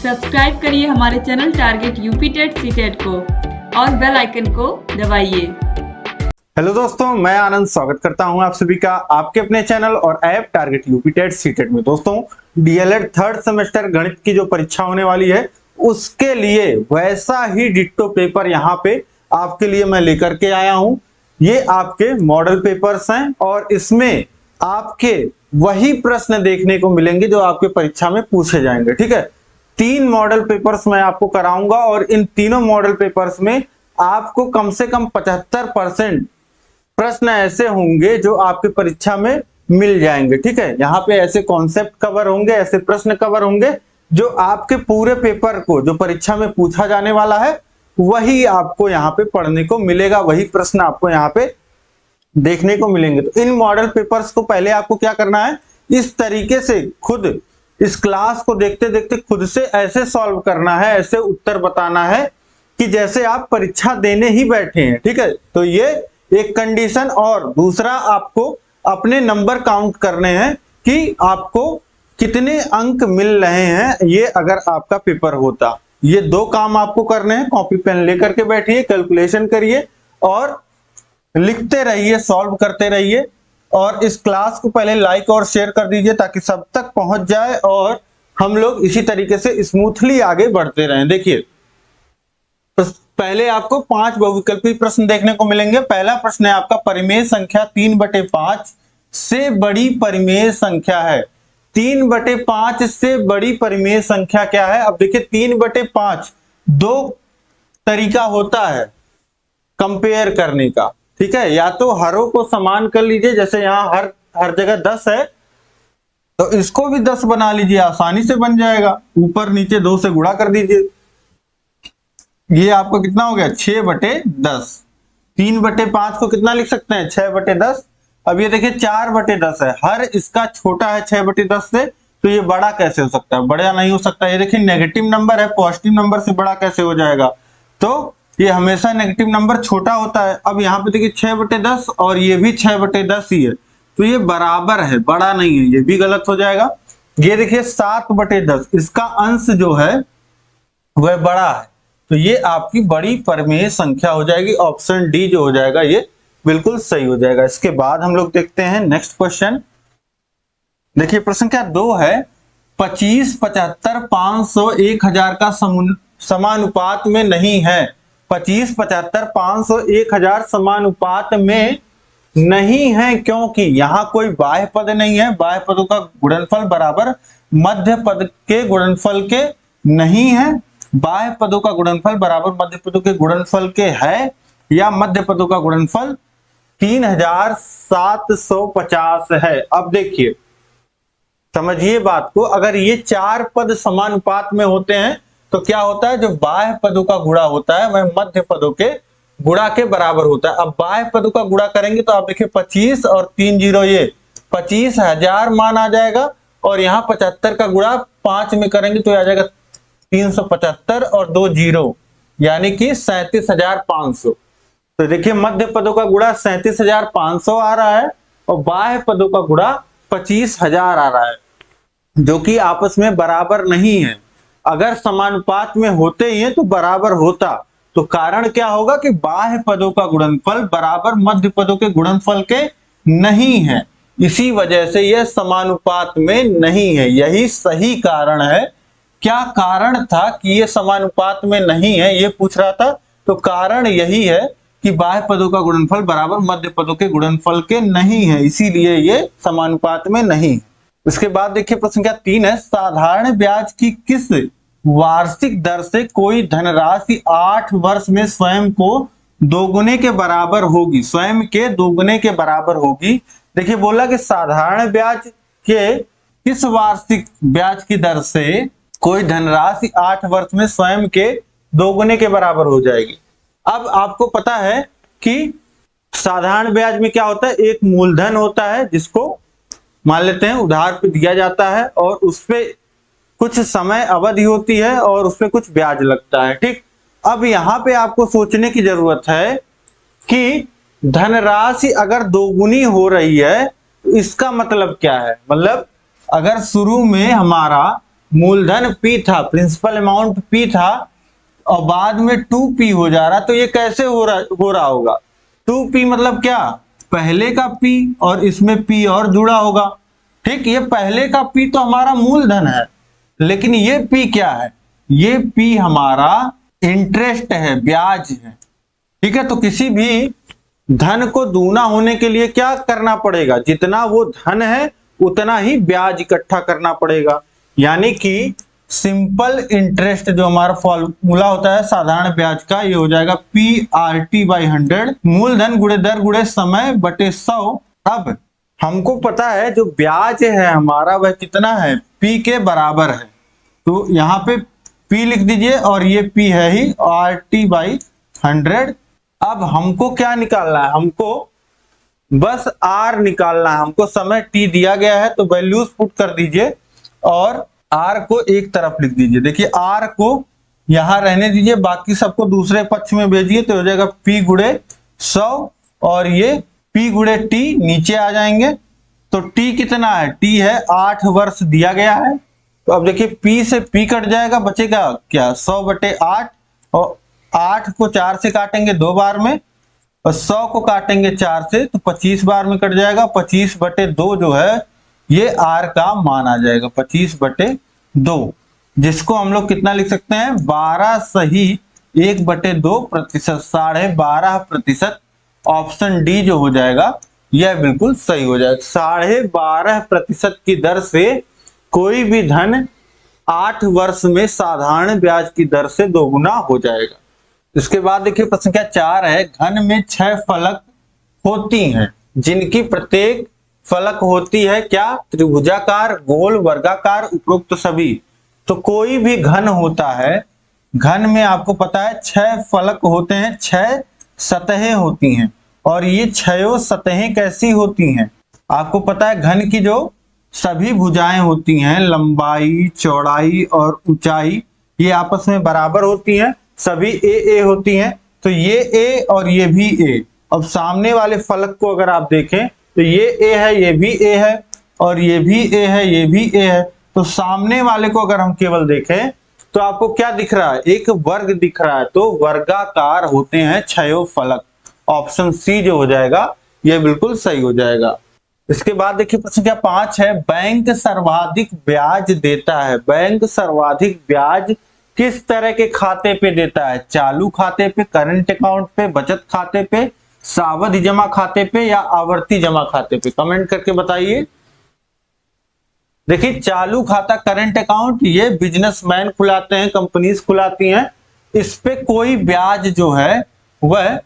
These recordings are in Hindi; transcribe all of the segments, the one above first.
सब्सक्राइब करिए हमारे channel target UP TET CTET को और बेल आइकन को दबाइए। हेलो दोस्तों, मैं आनंद स्वागत करता हूं आप सभी का आपके अपने चैनल और app target UP TET CTET में। दोस्तों, डीएलएड थर्ड सेमेस्टर गणित की जो परीक्षा होने वाली है उसके लिए वैसा ही डिट्टो पेपर यहाँ पे आपके लिए मैं लेकर के आया हूं। ये आपके मॉडल पेपर्स हैं और इसमें आपके वही प्रश्न देखने को मिलेंगे जो आपके परीक्षा में पूछे जाएंगे। ठीक है, 3 मॉडल पेपर्स मैं आपको कराऊंगा और इन तीनों मॉडल पेपर्स में आपको कम से कम 75% प्रश्न ऐसे होंगे जो आपके परीक्षा में मिल जाएंगे। ठीक है, यहाँ पे ऐसे कॉन्सेप्ट कवर होंगे, ऐसे प्रश्न कवर होंगे जो आपके पूरे पेपर को जो परीक्षा में पूछा जाने वाला है वही आपको यहाँ पे पढ़ने को मिलेगा, वही प्रश्न आपको यहाँ पे देखने को मिलेंगे। तो इन मॉडल पेपर्स को पहले आपको क्या करना है, इस तरीके से खुद इस क्लास को देखते देखते खुद से ऐसे सॉल्व करना है, ऐसे उत्तर बताना है कि जैसे आप परीक्षा देने ही बैठे हैं। ठीक है, तो ये एक कंडीशन। और दूसरा, आपको अपने नंबर काउंट करने हैं कि आपको कितने अंक मिल रहे हैं ये अगर आपका पेपर होता। ये 2 काम आपको करने हैं। कॉपी पेन लेकर के बैठिए, कैलकुलेशन करिए और लिखते रहिए, सॉल्व करते रहिए। और इस क्लास को पहले लाइक और शेयर कर दीजिए ताकि सब तक पहुंच जाए और हम लोग इसी तरीके से स्मूथली आगे बढ़ते रहें। देखिए, तो पहले आपको 5 बहुविकल्पी प्रश्न देखने को मिलेंगे। पहला प्रश्न है आपका, परिमेय संख्या 3/5 से बड़ी परिमेय संख्या है। 3/5 से बड़ी परिमेय संख्या क्या है? अब देखिए, 3/5 2 तरीका होता है कंपेयर करने का। ठीक है, या तो हरों को समान कर लीजिए, जैसे यहाँ हर जगह 10 है तो इसको भी 10 बना लीजिए, आसानी से बन जाएगा। ऊपर नीचे 2 से गुणा कर दीजिए, ये आपको कितना हो गया, 6/10। 3/5 को कितना लिख सकते हैं, 6/10। अब ये देखिए 4/10 है, हर इसका छोटा है 6/10 से, तो ये बड़ा कैसे हो सकता है? बड़ा नहीं हो सकता। ये देखिए नेगेटिव नंबर है, पॉजिटिव नंबर से बड़ा कैसे हो जाएगा? तो ये हमेशा नेगेटिव नंबर छोटा होता है। अब यहाँ पे देखिए 6/10 और ये भी 6/10 ही है, तो ये बराबर है, बड़ा नहीं है, ये भी गलत हो जाएगा। ये देखिए 7/10, इसका अंश जो है वह बड़ा है, तो ये आपकी बड़ी परिमेय संख्या हो जाएगी। ऑप्शन डी जो हो जाएगा ये बिल्कुल सही हो जाएगा। इसके बाद हम लोग देखते हैं नेक्स्ट क्वेश्चन। देखिए प्रश्न क्या 2 है, 25, 75, 500, 1000 का समानुपात में नहीं है। 25, 75, 500, 1000 समानुपात में नहीं है क्योंकि यहाँ कोई बाह्य पद नहीं है। बाह्य पदों का गुणनफल बराबर मध्य पद के गुणनफल के नहीं है। बाह्य पदों का गुणनफल बराबर मध्य पदों के गुणनफल के है, या मध्य पदों का गुणनफल 3750 है। अब देखिए, समझिए बात को, अगर ये 4 पद समानुपात में होते हैं तो क्या होता है, जो बाह्य पदों का गुणा होता है वह मध्य पदों के गुणा के बराबर होता है। अब बाह्य पदों का गुणा करेंगे तो आप देखिए 25 और 3 0, ये 25,000 मान आ जाएगा। और यहाँ 75 का गुणा 5 में करेंगे तो आ जाएगा 375 और 2 0, यानी कि 37,500। तो देखिए मध्य पदों का गुणा 37,500 आ रहा है और बाह्य पदों का गुणा 25,000 आ रहा है, जो कि आपस में बराबर नहीं है। अगर समानुपात में होते ही हैं तो बराबर होता। तो कारण क्या होगा कि बाह्य पदों का गुणनफल बराबर मध्य पदों के गुणनफल के नहीं है, इसी वजह से यह समानुपात में नहीं है। यही सही कारण है। क्या कारण था कि यह समानुपात में नहीं है, यह पूछ रहा था। तो कारण यही है कि बाह्य पदों का गुणनफल बराबर मध्य पदों के गुणनफल के नहीं है, इसीलिए ये समानुपात में नहीं। उसके बाद देखिए प्रश्न क्या 3 है, साधारण ब्याज की किस वार्षिक दर से कोई धनराशि 8 वर्ष में स्वयं को दोगुने के बराबर होगी? स्वयं के दोगुने के बराबर होगी। देखिए बोला कि साधारण ब्याज के किस वार्षिक ब्याज की दर से कोई धनराशि 8 वर्ष में स्वयं के दोगुने के बराबर हो जाएगी। अब आपको पता है कि साधारण ब्याज में क्या होता है, एक मूलधन होता है जिसको मान लेते हैं उधार पे दिया जाता है और उसपे कुछ समय अवधि होती है और उसपे कुछ ब्याज लगता है। ठीक, अब यहाँ पे आपको सोचने की जरूरत है कि धनराशि अगर दोगुनी हो रही है तो इसका मतलब क्या है। मतलब अगर शुरू में हमारा मूलधन P था, प्रिंसिपल अमाउंट P था और बाद में 2P हो जा रहा, तो ये कैसे हो रहा होगा? 2P मतलब क्या? पहले का P और इसमें P और जुड़ा होगा। ठीक, ये पहले का P तो हमारा मूलधन है, लेकिन ये P क्या है? ये P हमारा इंटरेस्ट है, ब्याज है। ठीक है, तो किसी भी धन को दूना होने के लिए क्या करना पड़ेगा? जितना वो धन है उतना ही ब्याज इकट्ठा करना पड़ेगा। यानी कि सिंपल इंटरेस्ट जो हमारा फॉर्मूला होता है साधारण ब्याज का, ये हो जाएगा PRT/100, मूलधन गुणे दर गुणे समय बटे 100। अब हमको पता है जो ब्याज है हमारा वह कितना है? P के बराबर है, तो यहाँ पे P लिख दीजिए और ये P है ही RT/100। अब हमको क्या निकालना है? हमको बस R निकालना है। हमको समय T दिया गया है तो वैल्यूज पुट कर दीजिए और R को एक तरफ लिख दीजिए। देखिए R को यहां रहने दीजिए, बाकी सबको दूसरे पक्ष में भेजिए तो हो जाएगा P गुणे 100 और ये P गुणे T नीचे आ जाएंगे। तो T कितना है? T है 8 वर्ष दिया गया है। तो अब देखिए P से P कट जाएगा, बचेगा क्या? 100/8 और 8 को 4 से काटेंगे 2 बार में और 100 को काटेंगे 4 से तो 25 बार में कट जाएगा। 25/2 जो है ये R का मान आ जाएगा, 25/2, जिसको हम लोग कितना लिख सकते हैं? 12 सही 1/2%, 12.5%। ऑप्शन डी जो हो जाएगा यह बिल्कुल सही हो जाएगा। 12.5% की दर से कोई भी धन 8 वर्ष में साधारण ब्याज की दर से दोगुना हो जाएगा। इसके बाद देखिए प्रश्न संख्या 4 है, घन में 6 फलक होती हैं जिनकी प्रत्येक फलक होती है क्या? त्रिभुजाकार, गोल, वर्गाकार, उपरोक्त सभी। तो कोई भी घन होता है, घन में आपको पता है 6 फलक होते हैं, 6 सतहें होती हैं और ये 6 सतहें कैसी होती हैं? आपको पता है घन की जो सभी भुजाएं होती हैं, लंबाई, चौड़ाई और ऊंचाई, ये आपस में बराबर होती हैं, सभी ए होती हैं। तो ये ए और ये भी ए। अब सामने वाले फलक को अगर आप देखें तो ये ए है, ये भी ए है और ये भी ए है, ये भी ए है। तो सामने वाले को अगर हम केवल देखें तो आपको क्या दिख रहा है? एक वर्ग दिख रहा है। तो वर्गाकार होते हैं 6 फलक। ऑप्शन सी जो हो जाएगा ये बिल्कुल सही हो जाएगा। इसके बाद देखिए प्रश्न क्या 5 है, बैंक सर्वाधिक ब्याज देता है। बैंक सर्वाधिक ब्याज किस तरह के खाते पे देता है? चालू खाते पे, करंट अकाउंट पे, बचत खाते पे, सावधि जमा खाते पे या आवर्ती जमा खाते पे? कमेंट करके बताइए। देखिए चालू खाता, करंट अकाउंट, ये बिजनेसमैन खुलाते हैं, कंपनीज खुलाती हैं। इस पे कोई ब्याज जो है वह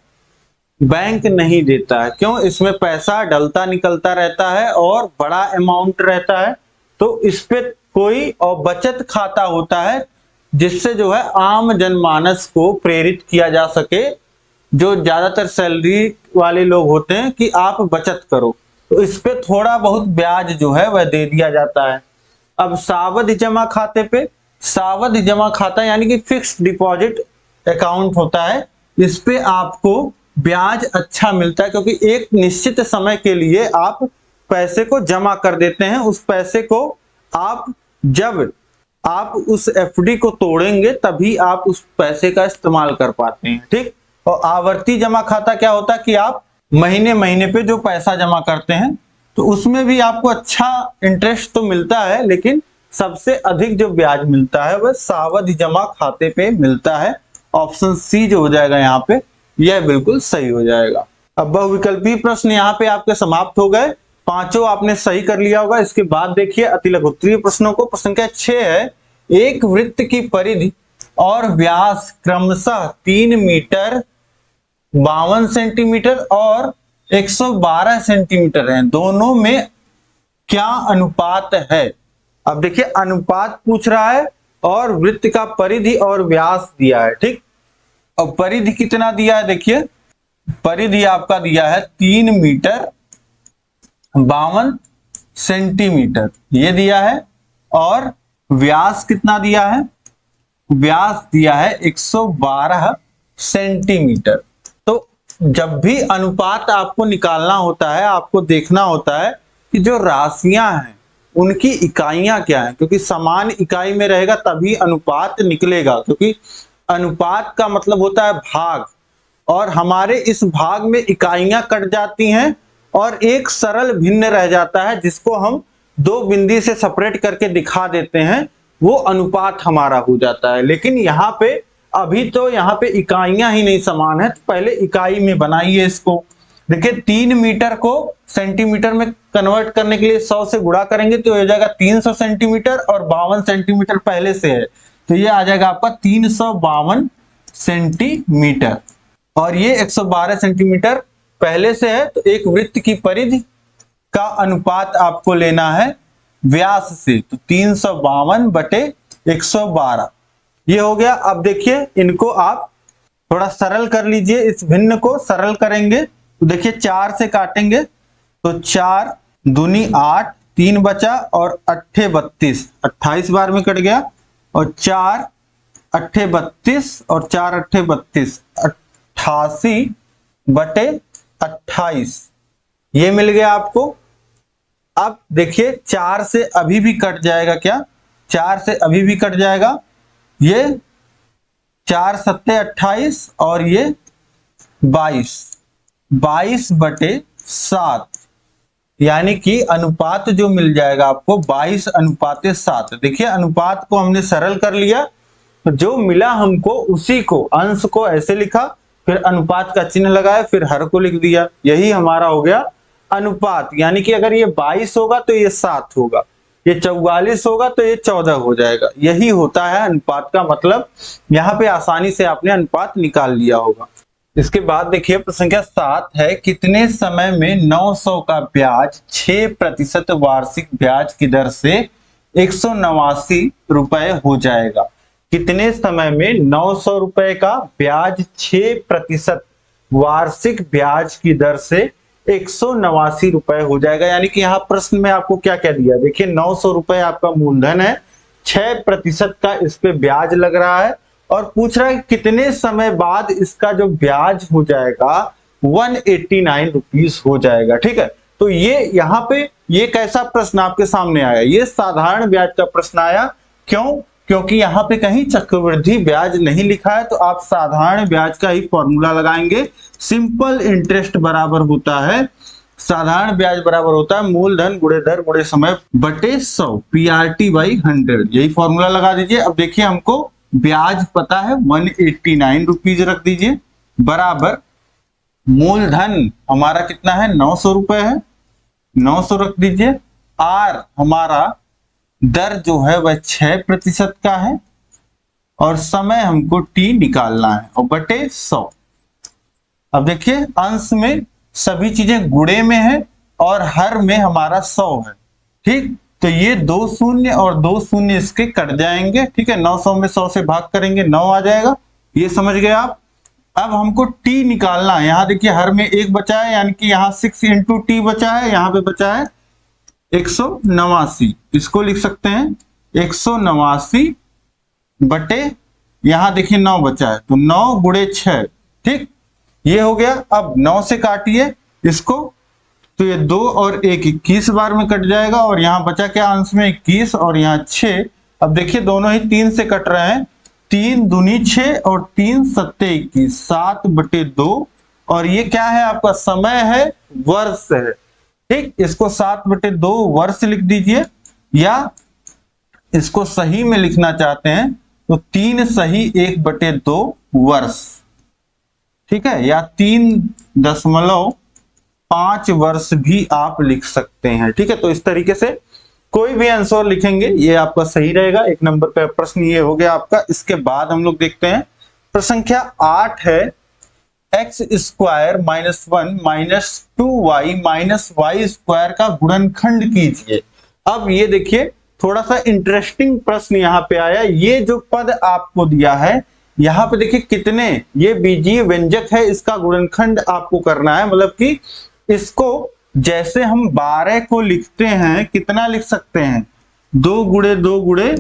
बैंक नहीं देता है। क्यों? इसमें पैसा डलता निकलता रहता है और बड़ा अमाउंट रहता है, तो इस पे कोई, और बचत खाता होता है जिससे जो है आम जनमानस को प्रेरित किया जा सके, जो ज्यादातर सैलरी वाले लोग होते हैं कि आप बचत करो, तो इस पे थोड़ा बहुत ब्याज जो है वह दे दिया जाता है। अब सावधि जमा खाते पे, सावधि जमा खाता यानी कि फिक्स्ड डिपॉजिट अकाउंट होता है, इस पे आपको ब्याज अच्छा मिलता है क्योंकि एक निश्चित समय के लिए आप पैसे को जमा कर देते हैं। उस पैसे को आप जब आप उस एफडी को तोड़ेंगे तभी आप उस पैसे का इस्तेमाल कर पाते हैं। ठीक। और आवर्ती जमा खाता क्या होता है कि आप महीने महीने पे जो पैसा जमा करते हैं तो उसमें भी आपको अच्छा इंटरेस्ट तो मिलता है, लेकिन सबसे अधिक जो ब्याज मिलता है वह सावधि जमा खाते पे मिलता है। ऑप्शन सी जो हो जाएगा यहाँ पे यह बिल्कुल सही हो जाएगा। अब बहुविकल्पीय प्रश्न यहाँ पे आपके समाप्त हो गए, पांचों आपने सही कर लिया होगा। इसके बाद देखिए अतिलघुत्तरीय प्रश्नों को। प्रश्न संख्या 6 है, एक वृत्त की परिधि और व्यास क्रमशः 3 मीटर 52 सेंटीमीटर और 112 सेंटीमीटर है, दोनों में क्या अनुपात है? अब देखिए अनुपात पूछ रहा है और वृत्त का परिधि और व्यास दिया है। ठीक। और परिधि कितना दिया है? देखिए परिधि आपका दिया है 3 मीटर 52 सेंटीमीटर, ये दिया है। और व्यास कितना दिया है? व्यास दिया है 112 सेंटीमीटर। तो जब भी अनुपात आपको निकालना होता है, आपको देखना होता है कि जो राशियां हैं उनकी इकाइयां क्या है, क्योंकि समान इकाई में रहेगा तभी अनुपात निकलेगा, क्योंकि अनुपात का मतलब होता है भाग, और हमारे इस भाग में इकाइयां कट जाती हैं और एक सरल भिन्न रह जाता है जिसको हम दो बिंदी से सेपरेट करके दिखा देते हैं, वो अनुपात हमारा हो जाता है। लेकिन यहाँ पे अभी तो यहाँ पे इकाइयां ही नहीं समान है, तो पहले इकाई में बनाइए इसको। देखिए 3 मीटर को सेंटीमीटर में कन्वर्ट करने के लिए 100 से गुणा करेंगे तो हो जाएगा 300 सेंटीमीटर, और 52 सेंटीमीटर पहले से है तो ये आ जाएगा आपका 352 सेंटीमीटर, और ये 112 सेंटीमीटर पहले से है। तो एक वृत्त की परिधि का अनुपात आपको लेना है व्यास से, तो 352 बटे 112 ये हो गया। अब देखिए इनको आप थोड़ा सरल कर लीजिए, इस भिन्न को सरल करेंगे तो देखिए 4 से काटेंगे तो 4 दूनी 8, 3 बचा और 8 32, 28 बार में कट गया, और 4 8 32 और 4 8 32, 88 बटे 28 ये मिल गया आपको। अब देखिए 4 से अभी भी कट जाएगा, क्या 4 से अभी भी कट जाएगा, ये 4 सत्ते 28 और ये 22 बटे 7, यानी कि अनुपात जो मिल जाएगा आपको 22 अनुपाते 7। देखिए अनुपात को हमने सरल कर लिया, तो जो मिला हमको उसी को, अंश को ऐसे लिखा, फिर अनुपात का चिन्ह लगाया, फिर हर को लिख दिया, यही हमारा हो गया अनुपात। यानी कि अगर ये 22 होगा तो ये 7 होगा, ये 44 होगा तो ये 14 हो जाएगा, यही होता है अनुपात का मतलब। यहाँ पे आसानी से आपने अनुपात निकाल लिया होगा। इसके बाद देखिए प्रश्न संख्या 7 है, कितने समय में 900 का ब्याज 6% वार्षिक ब्याज की दर से 189 रुपए हो जाएगा। कितने समय में 900 रुपए का ब्याज 6% वार्षिक ब्याज की दर से 189 रुपए हो जाएगा। यानी कि यहाँ प्रश्न में आपको क्या क्या दिया, देखिए 900 रुपए आपका मूलधन है, 6% का इस पे ब्याज लग रहा है, और पूछ रहा है कितने समय बाद इसका जो ब्याज हो जाएगा 189 रुपीज हो जाएगा। ठीक है, तो ये यहाँ पे ये कैसा प्रश्न आपके सामने आया, ये साधारण ब्याज का प्रश्न आया। क्यों? क्योंकि यहाँ पे कहीं चक्रवृद्धि ब्याज नहीं लिखा है, तो आप साधारण ब्याज का ही फॉर्मूला लगाएंगे। सिंपल इंटरेस्ट बराबर होता है, साधारण ब्याज बराबर होता है मूलधन गुणे दर गुणे समय बटे 100, PRT बाई 100, यही फॉर्मूला लगा दीजिए। अब देखिए हमको ब्याज पता है 189 रुपीज रख दीजिए, बराबर मूलधन हमारा कितना है 900 रुपए है, 900 रख दीजिए, R हमारा दर जो है वह 6% का है, और समय हमको T निकालना है, और बटे 100। अब देखिए अंश में सभी चीजें गुणे में है और हर में हमारा 100 है। ठीक, तो ये 2 शून्य और 2 शून्य इसके कट जाएंगे। ठीक है, 900 में 100 से भाग करेंगे 9 आ जाएगा, ये समझ गए आप। अब हमको T निकालना है, यहाँ देखिए हर में 1 बचा है, यानी कि यहाँ 6 इंटू T बचा है, यहाँ पे बचा है 189, इसको लिख सकते हैं 189 बटे, यहाँ देखिए 9 बचा है तो 9 गुणे 6। ठीक, ये हो गया। अब 9 से काटिए इसको, तो ये 2 और 1 21 बार में कट जाएगा, और यहाँ बचा क्या अंश में 21 और यहाँ 6। अब देखिए दोनों ही 3 से कट रहे हैं, 3 दूनी 6 और 3 सत्ते 21, 7 बटे 2, और ये क्या है आपका समय है, वर्ष है। ठीक, इसको 7 बटे 2 वर्ष लिख दीजिए, या इसको सही में लिखना चाहते हैं तो 3 सही 1 बटे 2 वर्ष। ठीक है, या 3.5 वर्ष भी आप लिख सकते हैं। ठीक है, तो इस तरीके से कोई भी आंसर लिखेंगे ये आपका सही रहेगा। 1 नंबर पे प्रश्न ये हो गया आपका। इसके बाद हम लोग देखते हैं प्रश्न संख्या 8 है, x square minus 1 minus 2y minus Y square का गुणनखंड कीजिए। अब ये देखिए थोड़ा सा इंटरेस्टिंग प्रश्न यहाँ पे आया। ये जो पद आपको दिया है यहाँ पे देखिए कितने, ये बीजीय व्यंजक है, इसका गुणनखंड आपको करना है। मतलब कि इसको जैसे हम 12 को लिखते हैं कितना लिख सकते हैं, 2 गुणे 2 गुणे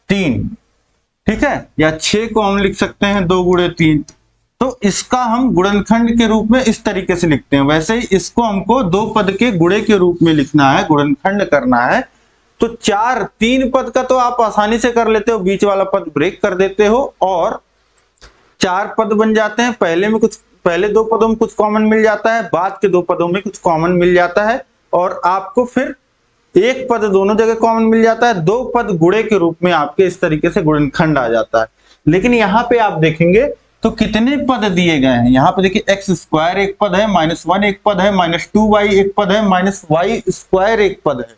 3। ठीक है, या 6 को हम लिख सकते हैं 2 गुणे 3, तो इसका हम गुणनखंड के रूप में इस तरीके से लिखते हैं। वैसे ही इसको हमको दो पद के गुणे के रूप में लिखना है, गुणनखंड करना है। तो तीन पद का तो आप आसानी से कर लेते हो, बीच वाला पद ब्रेक कर देते हो और 4 पद बन जाते हैं। पहले 2 पदों में कुछ कॉमन मिल जाता है, बाद के 2 पदों में कुछ कॉमन मिल जाता है और आपको फिर 1 पद दोनों जगह कॉमन मिल जाता है। 2 पद गुणे के रूप में आपके इस तरीके से गुणनखंड आ जाता है। लेकिन यहाँ पे आप देखेंगे तो कितने पद दिए गए हैं। यहाँ पे देखिए x² एक पद है, -1 एक पद है, -2y एक पद है, -y² एक पद है।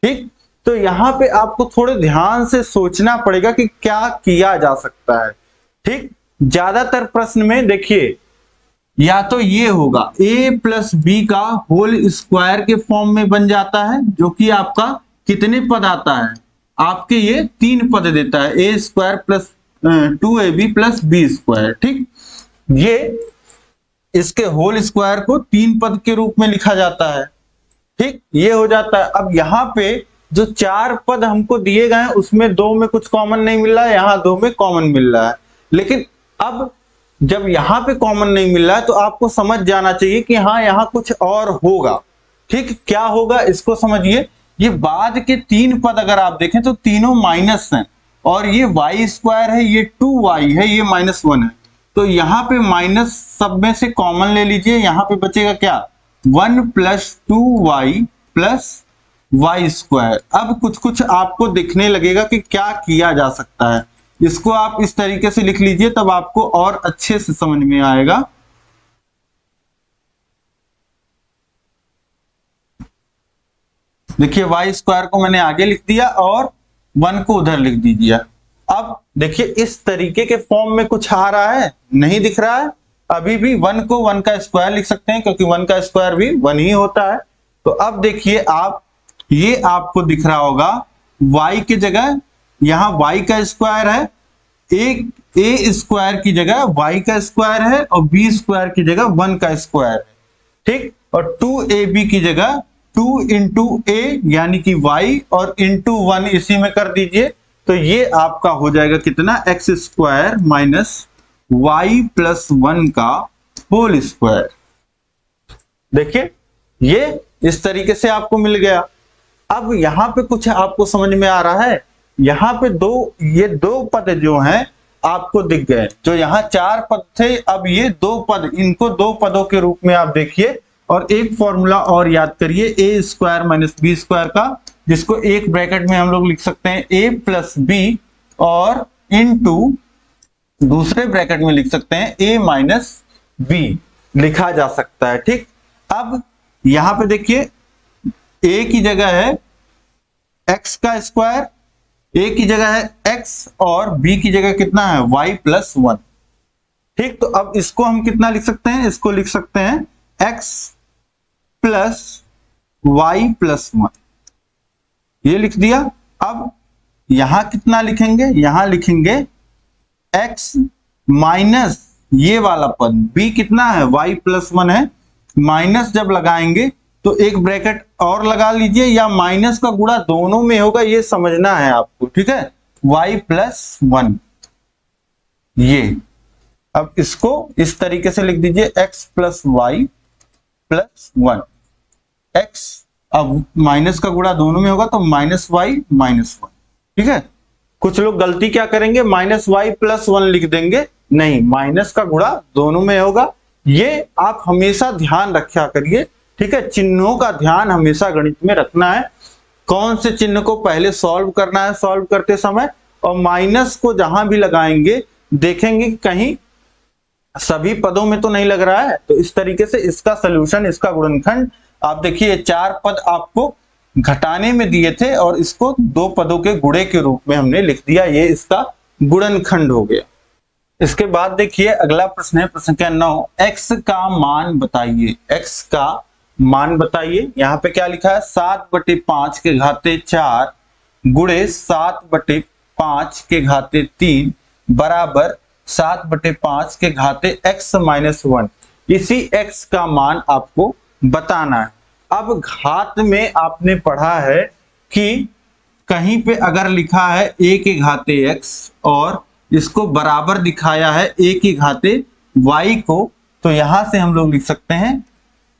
ठीक, तो यहाँ पे आपको थोड़े ध्यान से सोचना पड़ेगा कि क्या किया जा सकता है। ठीक, ज्यादातर प्रश्न में देखिए या तो ये होगा a + b का होल स्क्वायर के फॉर्म में बन जाता है, जो कि आपका कितने पद आता है, आपके ये 3 पद देता है, a² + 2ab + b²। ठीक, ये इसके होल स्क्वायर को 3 पद के रूप में लिखा जाता है। ठीक, ये हो जाता है। अब यहाँ पे जो 4 पद हमको दिए गए हैं उसमें 2 में कुछ कॉमन नहीं मिल रहा है, यहाँ 2 में कॉमन मिल रहा है। लेकिन अब जब यहाँ पे कॉमन नहीं मिल रहा है तो आपको समझ जाना चाहिए कि हाँ यहाँ कुछ और होगा। ठीक, क्या होगा इसको समझिए। ये बाद के 3 पद अगर आप देखें तो तीनों माइनस हैं और ये y² है, ये 2y है, ये -1 है। तो यहाँ पे माइनस सब में से कॉमन ले लीजिए, यहाँ पे बचेगा क्या, 1 + 2y + y²। अब कुछ आपको दिखने लगेगा कि क्या किया जा सकता है। इसको आप इस तरीके से लिख लीजिए, तब आपको और अच्छे से समझ में आएगा। देखिए y² को मैंने आगे लिख दिया और 1 को उधर लिख दीजिए। अब देखिए इस तरीके के फॉर्म में कुछ आ रहा है, नहीं दिख रहा है। अभी भी 1 को 1 का स्क्वायर लिख सकते हैं, क्योंकि 1 का स्क्वायर भी 1 ही होता है। तो अब देखिए आप, ये आपको दिख रहा होगा y की जगह यहाँ y का स्क्वायर है, एक a² की जगह y का स्क्वायर है और b² की जगह 1 का स्क्वायर है। ठीक, और 2ab की जगह 2 × a यानी कि y और × 1 इसी में कर दीजिए। तो ये आपका हो जाएगा कितना, x² - y + 1 का होल स्क्वायर। देखिए ये इस तरीके से आपको मिल गया। अब यहाँ पे कुछ आपको समझ में आ रहा है, यहाँ पे ये दो पद जो हैं आपको दिख गए। जो यहाँ 4 पद थे, अब ये 2 पद, इनको 2 पदों के रूप में आप देखिए। और एक फॉर्मूला और याद करिए, a² - b² का, जिसको एक ब्रैकेट में हम लोग लिख सकते हैं a + b और इनटू दूसरे ब्रैकेट में लिख सकते हैं a - b लिखा जा सकता है। ठीक, अब यहाँ पे देखिए a की जगह है x का स्क्वायर, a की जगह है x और b की जगह कितना है, y + 1। ठीक, तो अब इसको हम कितना लिख सकते हैं, इसको लिख सकते हैं x + y + 1, ये लिख दिया। अब यहां कितना लिखेंगे, यहां लिखेंगे x माइनस ये वाला पद b कितना है, y + 1 है, माइनस जब लगाएंगे तो एक ब्रैकेट और लगा लीजिए, या माइनस का गुणा दोनों में होगा, ये समझना है आपको। ठीक है, y + 1 ये। अब इसको इस तरीके से लिख दीजिए x + y + 1। x अब माइनस का गुणा दोनों में होगा तो -y - 1। ठीक है, कुछ लोग गलती क्या करेंगे, -y + 1 लिख देंगे। नहीं, माइनस का गुणा दोनों में होगा, ये आप हमेशा ध्यान रखा करिए। ठीक है, चिन्हों का ध्यान हमेशा गणित में रखना है, कौन से चिन्ह को पहले सॉल्व करना है सॉल्व करते समय, और माइनस को जहां भी लगाएंगे देखेंगे कि कहीं सभी पदों में तो नहीं लग रहा है। तो इस तरीके से इसका सलूशन, इसका गुणनखंड आप देखिए, 4 पद आपको घटाने में दिए थे और इसको 2 पदों के गुणे के रूप में हमने लिख दिया, ये इसका गुणनखंड हो गया। इसके बाद देखिए अगला प्रश्न है, प्रश्न क्या 9, x का मान बताइए। x का मान बताइए। यहाँ पे क्या लिखा है, 7/5 के घाते 4 गुणे 7/5 के घाते 3 बराबर 7/5 के घाते x - 1। इसी x का मान आपको बताना है। अब घात में आपने पढ़ा है कि कहीं पे अगर लिखा है a के घाते x और इसको बराबर दिखाया है a के घाते y को, तो यहां से हम लोग लिख सकते हैं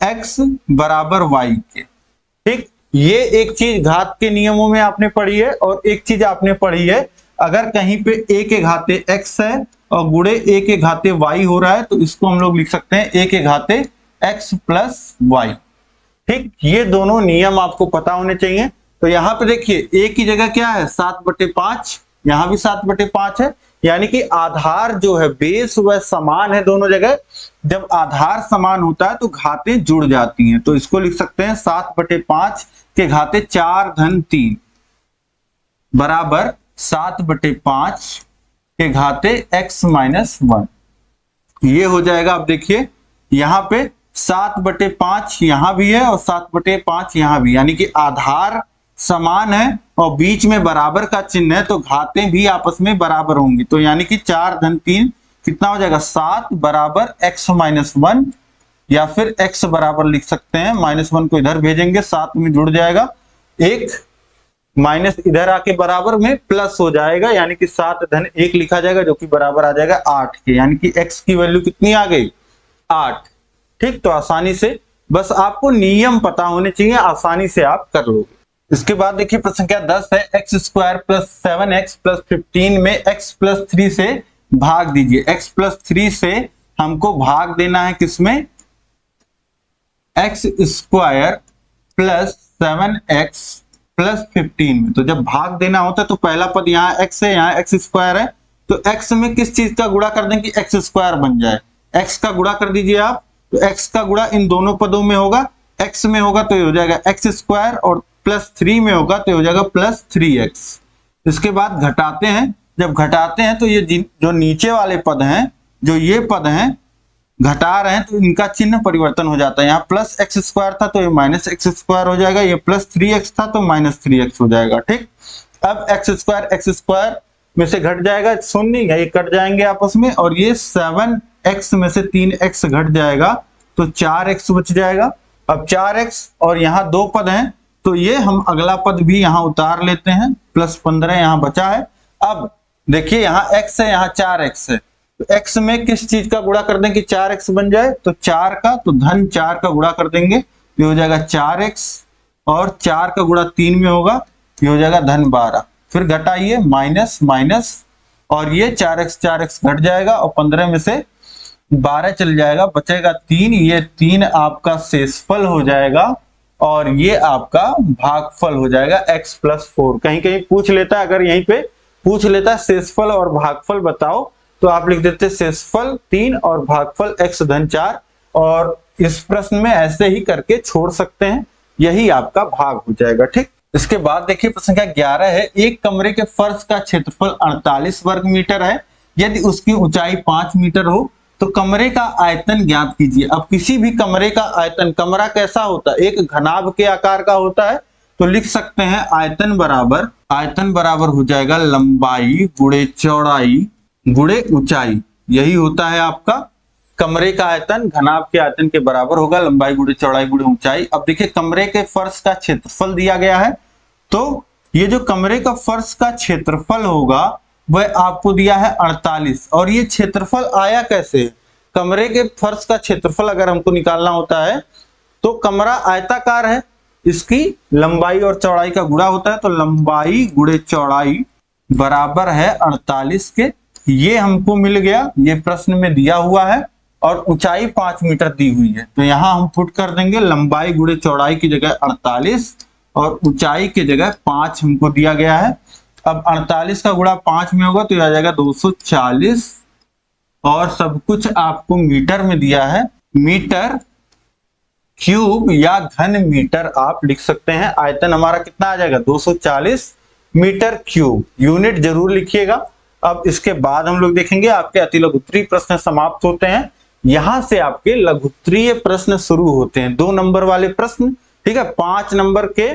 x बराबर y के। ठीक, ये एक चीज घात के नियमों में आपने पढ़ी है, और एक चीज आपने पढ़ी है, अगर कहीं पे a के घाते x है और गुणे a के घाते y हो रहा है, तो इसको हम लोग लिख सकते हैं a के घाते x प्लस y। ठीक, ये दोनों नियम आपको पता होने चाहिए। तो यहाँ पे देखिए a की जगह क्या है 7/5, यहाँ भी 7/5 है, यानी कि आधार जो है बेस वह समान है दोनों जगह। जब आधार समान होता है तो घातें जुड़ जाती हैं, तो इसको लिख सकते हैं 7/5 के घाते 4-3 बराबर 7/5 के घाते x माइनस 1। ये हो जाएगा। अब देखिए यहाँ पे 7/5 यहां भी है और 7/5 यहां भी, यानी कि आधार समान है और बीच में बराबर का चिन्ह है, तो घातें भी आपस में बराबर होंगी। तो यानी कि 4-3 कितना हो जाएगा 7 बराबर x माइनस 1, या फिर x बराबर लिख सकते हैं -1 को इधर भेजेंगे 7 में जुड़ जाएगा, एक माइनस इधर आके बराबर में प्लस हो जाएगा, यानी कि 7-1 लिखा जाएगा जो कि बराबर आ जाएगा 8 के, यानी कि x की वैल्यू कितनी आ गई 8। ठीक, तो आसानी से, बस आपको नियम पता होने चाहिए, आसानी से आप कर लोगे। इसके बाद देखिए प्रश्न संख्या 10 है, x² + 7x + 15 में x+3 से भाग दीजिए। x+3 से हमको भाग देना है किसमें, x² + 7x + 15 में। तो जब भाग देना होता है तो पहला पद यहाँ x है, यहाँ x² है, तो x में किस चीज का गुणा कर दें कि x² बन जाए, x का गुणा कर दीजिए आप, तो x का गुणा इन दोनों पदों में होगा, x में होगा तो ये हो जाएगा x² और +3 में होगा तो हो जाएगा +3x। इसके बाद घटाते हैं, जब घटाते हैं तो ये जो नीचे वाले पद हैं, जो ये पद हैं घटा रहे हैं, तो इनका चिन्ह परिवर्तन हो जाता है। यहाँ +x² था तो ये -x² हो जाएगा, ये +3x था तो -3x हो जाएगा। ठीक, अब x² में से घट जाएगा, शून्य ये कट जाएंगे आपस में, और ये 7x में से 3x घट जाएगा तो 4x बच जाएगा। अब 4x और यहाँ दो पद हैं, तो ये हम अगला पद भी यहाँ उतार लेते हैं, +15 यहाँ बचा है। अब देखिए यहाँ x है, यहाँ 4x है, तो x में किस चीज का गुणा कर दें कि 4x बन जाए, तो 4 का, तो -4 का गुणा कर देंगे, ये हो जाएगा 4x, और 4 का गुणा 3 में होगा, ये हो जाएगा -12। फिर घटाइए माइनस माइनस, और ये 4x घट जाएगा और 15 में से 12 चल जाएगा, बचेगा 3, ये 3 आपका शेषफल हो जाएगा और ये आपका भागफल हो जाएगा x+4। कहीं कहीं पूछ लेता है, अगर यहीं पे पूछ लेता है शेषफल और भागफल बताओ, तो आप लिख देते शेषफल 3 और भागफल x-4, और इस प्रश्न में ऐसे ही करके छोड़ सकते हैं, यही आपका भाग हो जाएगा। ठीक, इसके बाद देखिए प्रश्न संख्या 11 है, एक कमरे के फर्श का क्षेत्रफल 48 वर्ग मीटर है, यदि उसकी ऊंचाई 5 मीटर हो तो कमरे का आयतन ज्ञात कीजिए। अब किसी भी कमरे का आयतन, कमरा कैसा होता है, एक घनाभ के आकार का होता है, तो लिख सकते हैं आयतन बराबर हो जाएगा लंबाई गुणे चौड़ाई गुणे ऊंचाई, यही होता है आपका कमरे का आयतन, घनाभ के आयतन के बराबर होगा लंबाई गुणे चौड़ाई गुणे ऊंचाई। अब देखिए कमरे के फर्श का क्षेत्रफल दिया गया है, तो ये जो कमरे का फर्श का क्षेत्रफल होगा वह आपको दिया है 48, और ये क्षेत्रफल आया कैसे, कमरे के फर्श का क्षेत्रफल अगर हमको निकालना होता है तो कमरा आयताकार है, इसकी लंबाई और चौड़ाई का गुणा होता है, तो लंबाई गुणे चौड़ाई बराबर है 48 के, ये हमको मिल गया, ये प्रश्न में दिया हुआ है, और ऊंचाई 5 मीटर दी हुई है, तो यहां हम पुट कर देंगे लंबाई गुणे चौड़ाई की जगह 48 और ऊंचाई की जगह 5 हमको दिया गया है। अब 48 का गुणा 5 में होगा तो आ जाएगा 240, और सब कुछ आपको मीटर में दिया है, मीटर क्यूब या घन मीटर आप लिख सकते हैं। आयतन हमारा कितना आ जाएगा 240 मीटर क्यूब, यूनिट जरूर लिखिएगा। अब इसके बाद हम लोग देखेंगे आपके अति लघुत्तरीय प्रश्न समाप्त होते हैं, यहां से आपके लघुत्तरीय प्रश्न शुरू होते हैं, 2 नंबर वाले प्रश्न। ठीक है, 5 नंबर के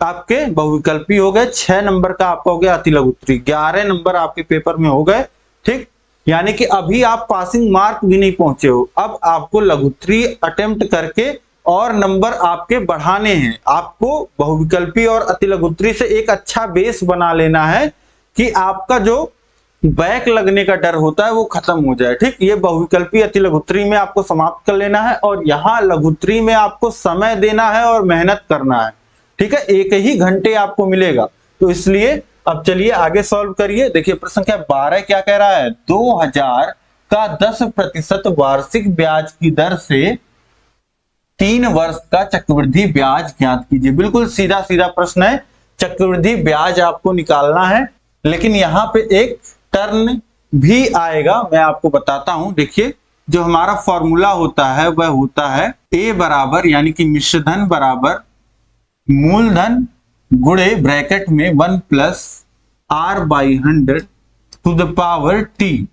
आपके बहुविकल्पी हो गए, 6 नंबर का आपका हो गया अति लघुत्तरीय, 11 नंबर आपके पेपर में हो गए। ठीक, यानी कि अभी आप पासिंग मार्क भी नहीं पहुंचे हो, अब आपको लघुत्तरीय अटेम्प्ट करके और नंबर आपके बढ़ाने हैं। आपको बहुविकल्पी और अति लघुत्तरीय से एक अच्छा बेस बना लेना है कि आपका जो बैक लगने का डर होता है वो खत्म हो जाए। ठीक, ये बहुविकल्पी अति लघुत्तरी में आपको समाप्त कर लेना है और यहाँ लघुत्तरी में आपको समय देना है और मेहनत करना है। ठीक है, एक ही घंटे आपको मिलेगा, तो इसलिए अब चलिए आगे सॉल्व करिए। देखिए प्रश्न संख्या 12 क्या कह रहा है, 2000 का 10% वार्षिक ब्याज की दर से 3 वर्ष का चक्रवृद्धि ब्याज ज्ञात कीजिए। बिल्कुल सीधा सीधा प्रश्न है, चक्रवृद्धि ब्याज आपको निकालना है, लेकिन यहाँ पे एक टर्न भी आएगा, मैं आपको बताता हूं। देखिए जो हमारा फॉर्मूला होता है वह होता है ए बराबर यानी कि मिश्रधन बराबर मूलधन गुणे ब्रैकेट में 1 plus R by 100 to the power T.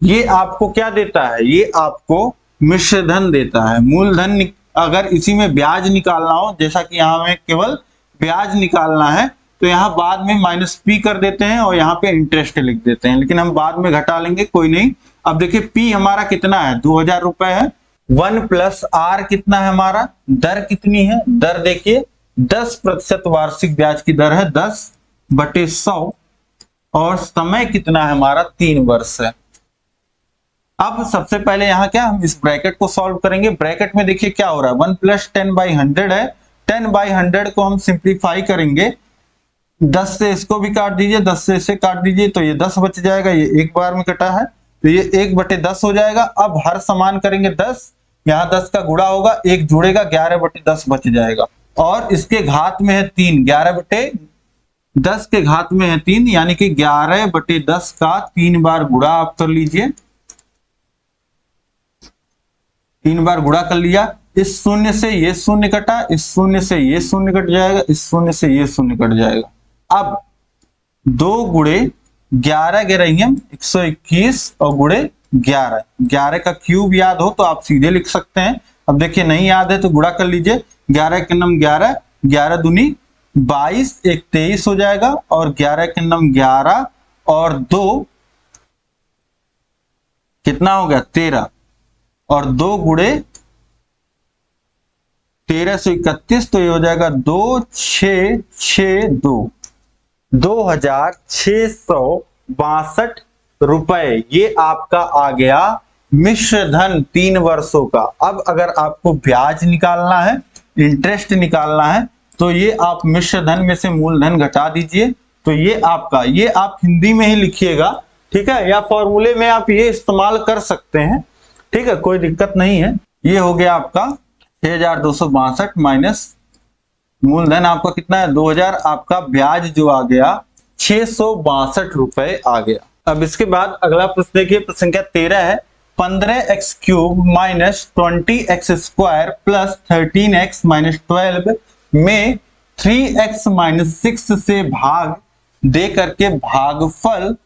ये आपको क्या देता है, ये आपको मिश्रधन देता है। मूलधन अगर इसी में ब्याज निकालना हो, जैसा कि यहाँ में केवल ब्याज निकालना है, तो यहाँ बाद में माइनस पी कर देते हैं और यहाँ पे इंटरेस्ट लिख देते हैं, लेकिन हम बाद में घटा लेंगे, कोई नहीं। अब देखिए पी हमारा कितना है, 2000 रुपए है। 1 प्लस आर कितना है हमारा, दर कितनी है, दर देखिए 10% वार्षिक ब्याज की दर है 10/100 और समय कितना है हमारा 3 वर्ष है। अब सबसे पहले यहाँ क्या हम इस ब्रैकेट को सॉल्व करेंगे। ब्रैकेट में देखिए क्या हो रहा है, 1 प्लस 10/100 है, 10/100 को हम सिंप्लीफाई करेंगे, 10 से इसको भी काट दीजिए, 10 से इसे काट दीजिए, तो ये 10 बच जाएगा, ये एक बार में कटा है तो ये 1/10 हो जाएगा। अब हर समान करेंगे 10, यहाँ 10 का गुणा होगा, एक जुड़ेगा, 11/10 बच जाएगा और इसके घात में है 3, 11/10 के घात में है 3, यानी कि 11/10 का 3 बार गुणा आप कर लीजिए, 3 बार गुणा कर लिया। इस शून्य से ये शून्य कटा, इस शून्य से ये शून्य कट जाएगा, इस शून्य से ये शून्य कट जाएगा। अब 2 गुणे 11 गेरहियम 121 और गुणे 11, 11 का क्यूब याद हो तो आप सीधे लिख सकते हैं। अब देखिए नहीं याद है तो गुणा कर लीजिए, 11 के नम 11, 11 दूनी 22, 1 23 हो जाएगा और 11 के नम 11 और 2 कितना हो गया 13 और 2 गुणे 13 से 31, तो ये हो जाएगा 2662, 2662 रुपए ये आपका आ गया मिश्रधन 3 वर्षों का। अब अगर आपको ब्याज निकालना है, इंटरेस्ट निकालना है, तो ये आप मिश्रधन में से मूलधन घटा दीजिए, तो ये आपका, ये आप हिंदी में ही लिखिएगा, ठीक है, या फॉर्मूले में आप ये इस्तेमाल कर सकते हैं, ठीक है, कोई दिक्कत नहीं है। ये हो गया आपका 6262 माइनस मूलधन आपका कितना है 2000, आपका ब्याज जो आ गया 662 रुपए आ गया। अब इसके बाद अगला प्रश्न देखिए, प्रश्न संख्या 13 है, 15x³ minus 20x² plus 13x minus 12 में 3x माइनस 6 से भाग दे करके भागफल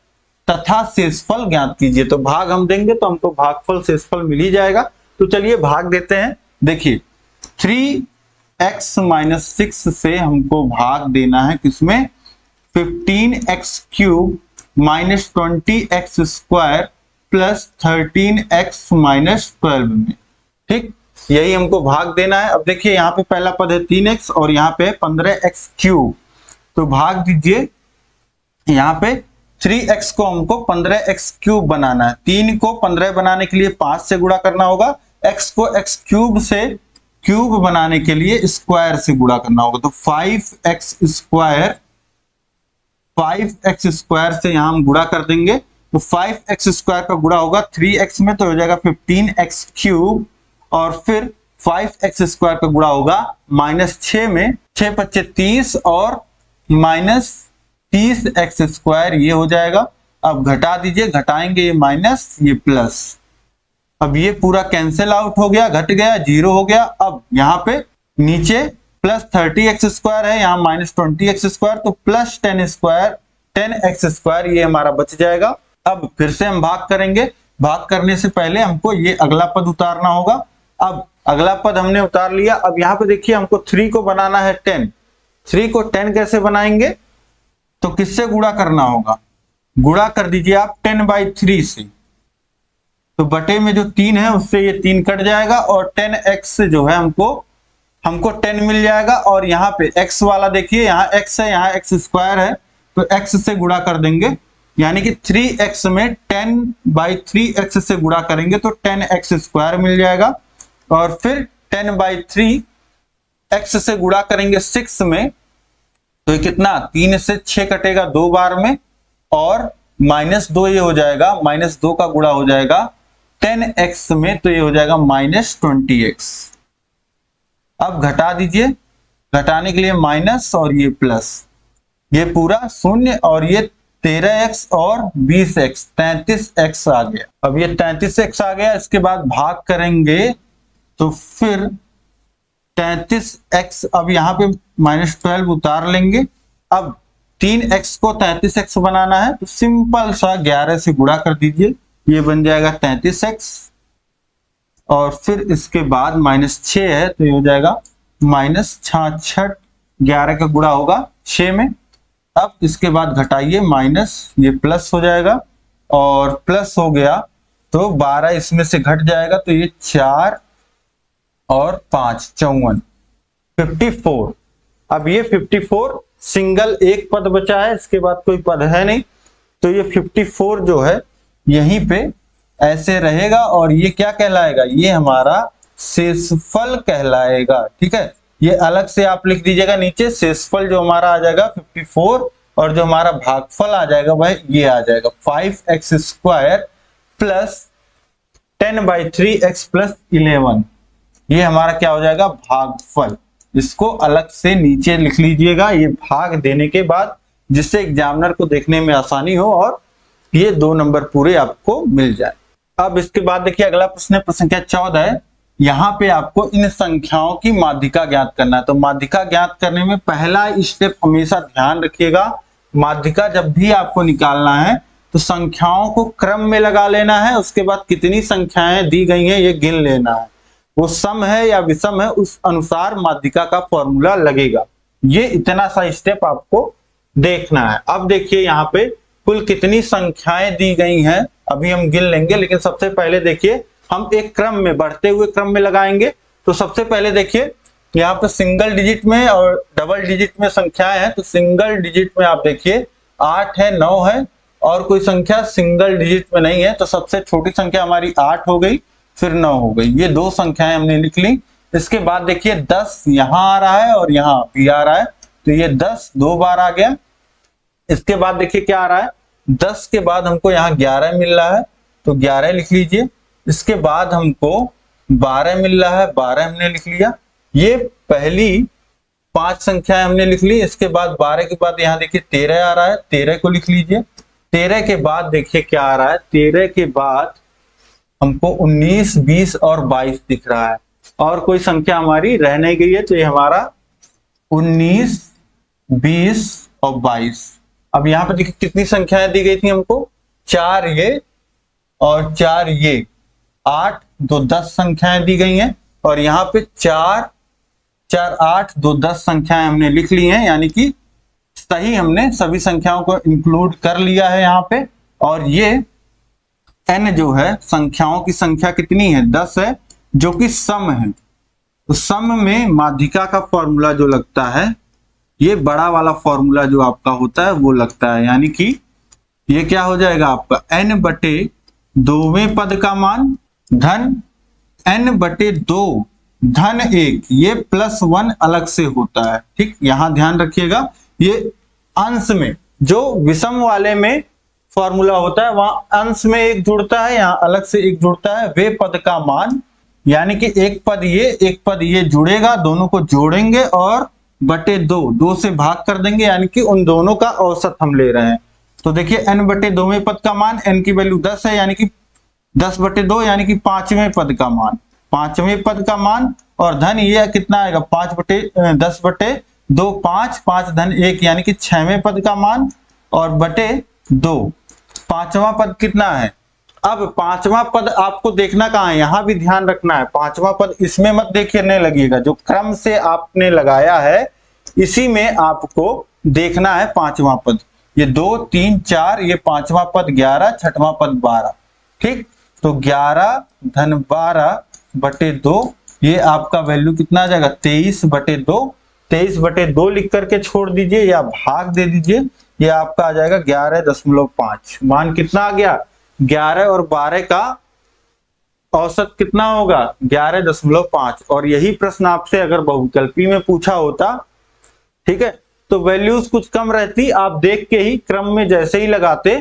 तथा शेषफल ज्ञात कीजिए। तो भाग हम देंगे तो हमको भागफल शेषफल मिल ही जाएगा, तो चलिए भाग देते हैं। देखिए 3x माइनस 6 से हमको भाग देना है किसमें, 15x³ minus 20x² plus 13x minus 12 में, ठीक, यही हमको भाग देना है। अब देखिए यहाँ पे पहला पद है 3x और यहाँ पे 15x³, तो भाग दीजिए, यहाँ पे 3x को हमको 15x³ बनाना है, 3 को 15 बनाने के लिए 5 से गुणा करना होगा, x को x³ से क्यूब बनाने के लिए स्क्वायर से गुणा करना होगा, तो 5x² से यहां हम गुणा कर देंगे, तो 5x² का गुणा होगा 3x में, तो हो जाएगा 15x³ और फिर 5x² का गुणा होगा -6 में, 6 × 30 और -30x², ये हो जाएगा। अब घटा दीजिए, घटाएंगे ये माइनस ये प्लस, अब ये पूरा कैंसिल आउट हो गया, घट गया, 0 हो गया। अब यहाँ पे नीचे प्लस 30x² है, यहाँ माइनस 20x², तो प्लस 10x², ये हमारा बच जाएगा। अब फिर से हम भाग करेंगे, भाग करने से पहले हमको ये अगला पद उतारना होगा। अब अगला पद हमने उतार लिया। अब यहाँ पे देखिए हमको 3 को बनाना है 10, 3 को 10 कैसे बनाएंगे, तो किससे गुणा करना होगा, गुणा कर दीजिए आप 10/3 से, तो बटे में जो 3 है उससे ये 3 कट जाएगा और 10x से जो है हमको 10 मिल जाएगा। और यहाँ पे x वाला देखिए, यहाँ x है, यहाँ x² है, तो x से गुणा कर देंगे यानी कि 3x में 10/3x से गुणा करेंगे तो 10x² मिल जाएगा, और फिर 10/3x से गुणा करेंगे 6 में तो ये कितना, 3 से 6 कटेगा 2 बार में, और -2 ये हो जाएगा, -2 का गुणा हो जाएगा 10x में तो ये हो जाएगा -20x। अब घटा दीजिए, घटाने के लिए माइनस और ये प्लस, ये पूरा शून्य, और ये 13x और 20x 33x आ गया। अब ये 33x आ गया, इसके बाद भाग करेंगे तो फिर 33x, अब यहाँ पे -12 उतार लेंगे। अब 3x को 33x बनाना है तो सिंपल सा 11 से गुणा कर दीजिए, ये बन जाएगा 33x, और फिर इसके बाद -6 है तो ये हो जाएगा -66, 11 का गुणा होगा 6 में। अब इसके बाद घटाइए, माइनस, ये प्लस हो जाएगा, और प्लस हो गया तो 12 इसमें से घट जाएगा तो ये 4 और 5 54, 54। अब ये 54 सिंगल एक पद बचा है, इसके बाद कोई पद है नहीं, तो ये 54 जो है यहीं पे ऐसे रहेगा, और ये क्या कहलाएगा, ये हमारा शेषफल कहलाएगा। ठीक है, ये अलग से आप लिख दीजिएगा नीचे, शेषफल जो हमारा आ जाएगा 54, और जो हमारा भागफल आ जाएगा वह ये आ जाएगा 5x² प्लस 10/3x प्लस 11। ये हमारा क्या हो जाएगा, भागफल। इसको अलग से नीचे लिख लीजिएगा ये भाग देने के बाद, जिससे एग्जामिनर को देखने में आसानी हो और ये 2 नंबर पूरे आपको मिल जाए। अब इसके बाद देखिए अगला प्रश्न है, प्रश्न संख्या 14 है। यहाँ पे आपको इन संख्याओं की माध्यिका ज्ञात करना है। तो माध्यिका ज्ञात करने में पहला स्टेप हमेशा ध्यान रखिएगा, माध्यिका जब भी आपको निकालना है तो संख्याओं को क्रम में लगा लेना है, उसके बाद कितनी संख्याएं दी गई हैं ये गिन लेना है, वो सम है या विषम है उस अनुसार माध्यिका का फॉर्मूला लगेगा। ये इतना सा स्टेप आपको देखना है। अब देखिए यहाँ पे कुल कितनी संख्याएं दी गई हैं अभी हम गिन लेंगे, लेकिन सबसे पहले देखिए हम एक क्रम में, बढ़ते हुए क्रम में लगाएंगे। तो सबसे पहले देखिए यहाँ पे सिंगल डिजिट में और डबल डिजिट में संख्याएं हैं, तो सिंगल डिजिट में आप देखिए 8 है, 9 है, और कोई संख्या सिंगल डिजिट में नहीं है, तो सबसे छोटी संख्या हमारी 8 हो गई, फिर 9 हो गई। ये 2 संख्याएं हमने लिख ली। इसके बाद देखिए 10 यहाँ आ रहा है और यहाँ भी आ रहा है, तो ये 10 2 बार आ गया। इसके बाद देखिए क्या आ रहा है, 10 के बाद हमको यहाँ 11 मिल रहा है, तो 11 लिख लीजिए। इसके बाद हमको 12 मिल रहा है, 12 हमने लिख लिया। ये पहली 5 संख्याएं हमने लिख ली। इसके बाद 12 के बाद यहाँ देखिए 13 आ रहा है, 13 को लिख लीजिए। 13 के बाद देखिए क्या आ रहा है, 13 के बाद हमको 19, 20 और 22 दिख रहा है, और कोई संख्या हमारी रह नहीं गई है, तो ये हमारा 19, 20 और 22। अब यहाँ पे देखिए कितनी संख्याएं दी गई थी हमको, 4 ये और 4 ये, 8 2 10 संख्याएं दी गई हैं, और यहाँ पे 4 4 8 2 10 संख्याएं हमने लिख ली हैं, यानी कि सही हमने सभी संख्याओं को इंक्लूड कर लिया है यहाँ पे। और ये n जो है, संख्याओं की संख्या कितनी है, 10 है, जो कि सम है। तो सम में माध्यिका का फॉर्मूला जो लगता है, ये बड़ा वाला फॉर्मूला जो आपका होता है वो लगता है, यानी कि ये क्या हो जाएगा आपका n/2वें पद का मान धन n/2 धन 1, ये +1 अलग से होता है। ठीक, यहां ध्यान रखिएगा, ये अंश में, जो विषम वाले में फॉर्मूला होता है वहां अंश में 1 जुड़ता है, यहाँ अलग से 1 जुड़ता है, वे पद का मान, यानी कि एक पद ये जुड़ेगा, दोनों को जोड़ेंगे और /2, 2 से भाग कर देंगे, यानी कि उन दोनों का औसत हम ले रहे हैं। तो देखिए n/2वें पद का मान, n की वैल्यू 10 है, यानी कि 10/2, यानी कि 5वें पद का मान, 5वें पद का मान, और धन ये कितना आएगा, 5/10/2, 5 धन 1, यानी कि 6वें पद का मान, और /2 5वां पद कितना है। अब 5वां पद आपको देखना कहाँ है, यहां भी ध्यान रखना है। 5वां पद इसमें मत देखने लगिएगा, जो क्रम से आपने लगाया है इसी में आपको देखना है 5वां पद। ये 2 3 4, ये 5वां पद 11, 6वां पद 12। ठीक, तो 11 धन 12/2, ये आपका वैल्यू कितना आ जाएगा, 23/2। 23/2 लिख करके छोड़ दीजिए या भाग दे दीजिए, ये आपका आ जाएगा 11.5। मान कितना आ गया, 11 और 12 का औसत कितना होगा, 11.5। और यही प्रश्न आपसे अगर बहुविकल्पी में पूछा होता, ठीक है, तो वैल्यूज कुछ कम रहती, आप देख के ही क्रम में जैसे ही लगाते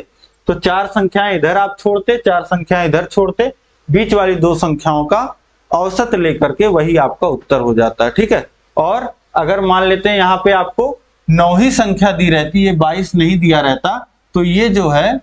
तो 4 संख्याएं इधर आप छोड़ते, 4 संख्याएं इधर छोड़ते, बीच वाली 2 संख्याओं का औसत लेकर के वही आपका उत्तर हो जाता है। ठीक है, और अगर मान लेते हैं यहाँ पे आपको 9 ही संख्या दी रहती, ये 22 नहीं दिया रहता, तो ये जो है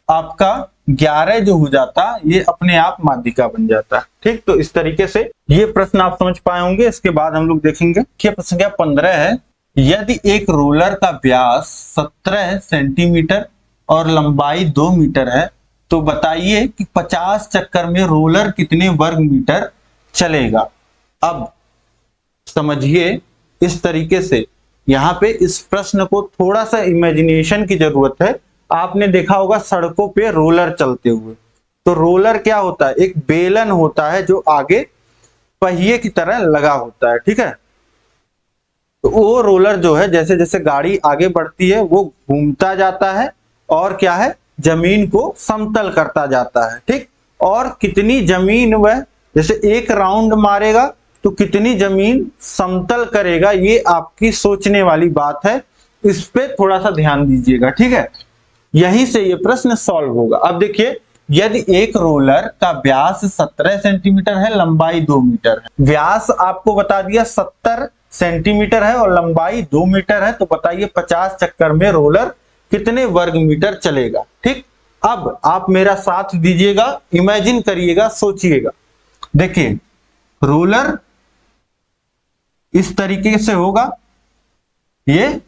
आपका 11 जो हो जाता, ये अपने आप माध्यिका बन जाता। ठीक, तो इस तरीके से ये प्रश्न आप समझ पाए होंगे। इसके बाद हम लोग देखेंगे कि प्रश्न संख्या 15 है, यदि एक रोलर का व्यास 17 सेंटीमीटर और लंबाई 2 मीटर है तो बताइए कि 50 चक्कर में रोलर कितने वर्ग मीटर चलेगा। अब समझिए इस तरीके से, यहाँ पे इस प्रश्न को थोड़ा सा इमेजिनेशन की जरूरत है। आपने देखा होगा सड़कों पे रोलर चलते हुए, तो रोलर क्या होता है, एक बेलन होता है जो आगे पहिए की तरह लगा होता है। ठीक है, तो वो रोलर जो है जैसे जैसे गाड़ी आगे बढ़ती है वो घूमता जाता है और क्या है, जमीन को समतल करता जाता है। ठीक, और कितनी जमीन वह जैसे एक राउंड मारेगा तो कितनी जमीन समतल करेगा, ये आपकी सोचने वाली बात है। इस पे थोड़ा सा ध्यान दीजिएगा। ठीक है, यहीं से ये प्रश्न सॉल्व होगा। अब देखिए, यदि एक रोलर का व्यास 17 सेंटीमीटर है, लंबाई 2 मीटर है, व्यास आपको बता दिया 70 सेंटीमीटर है और लंबाई 2 मीटर है, तो बताइए 50 चक्कर में रोलर कितने वर्ग मीटर चलेगा। ठीक, अब आप मेरा साथ दीजिएगा, इमेजिन करिएगा, सोचिएगा। देखिए, रोलर इस तरीके से होगा, ये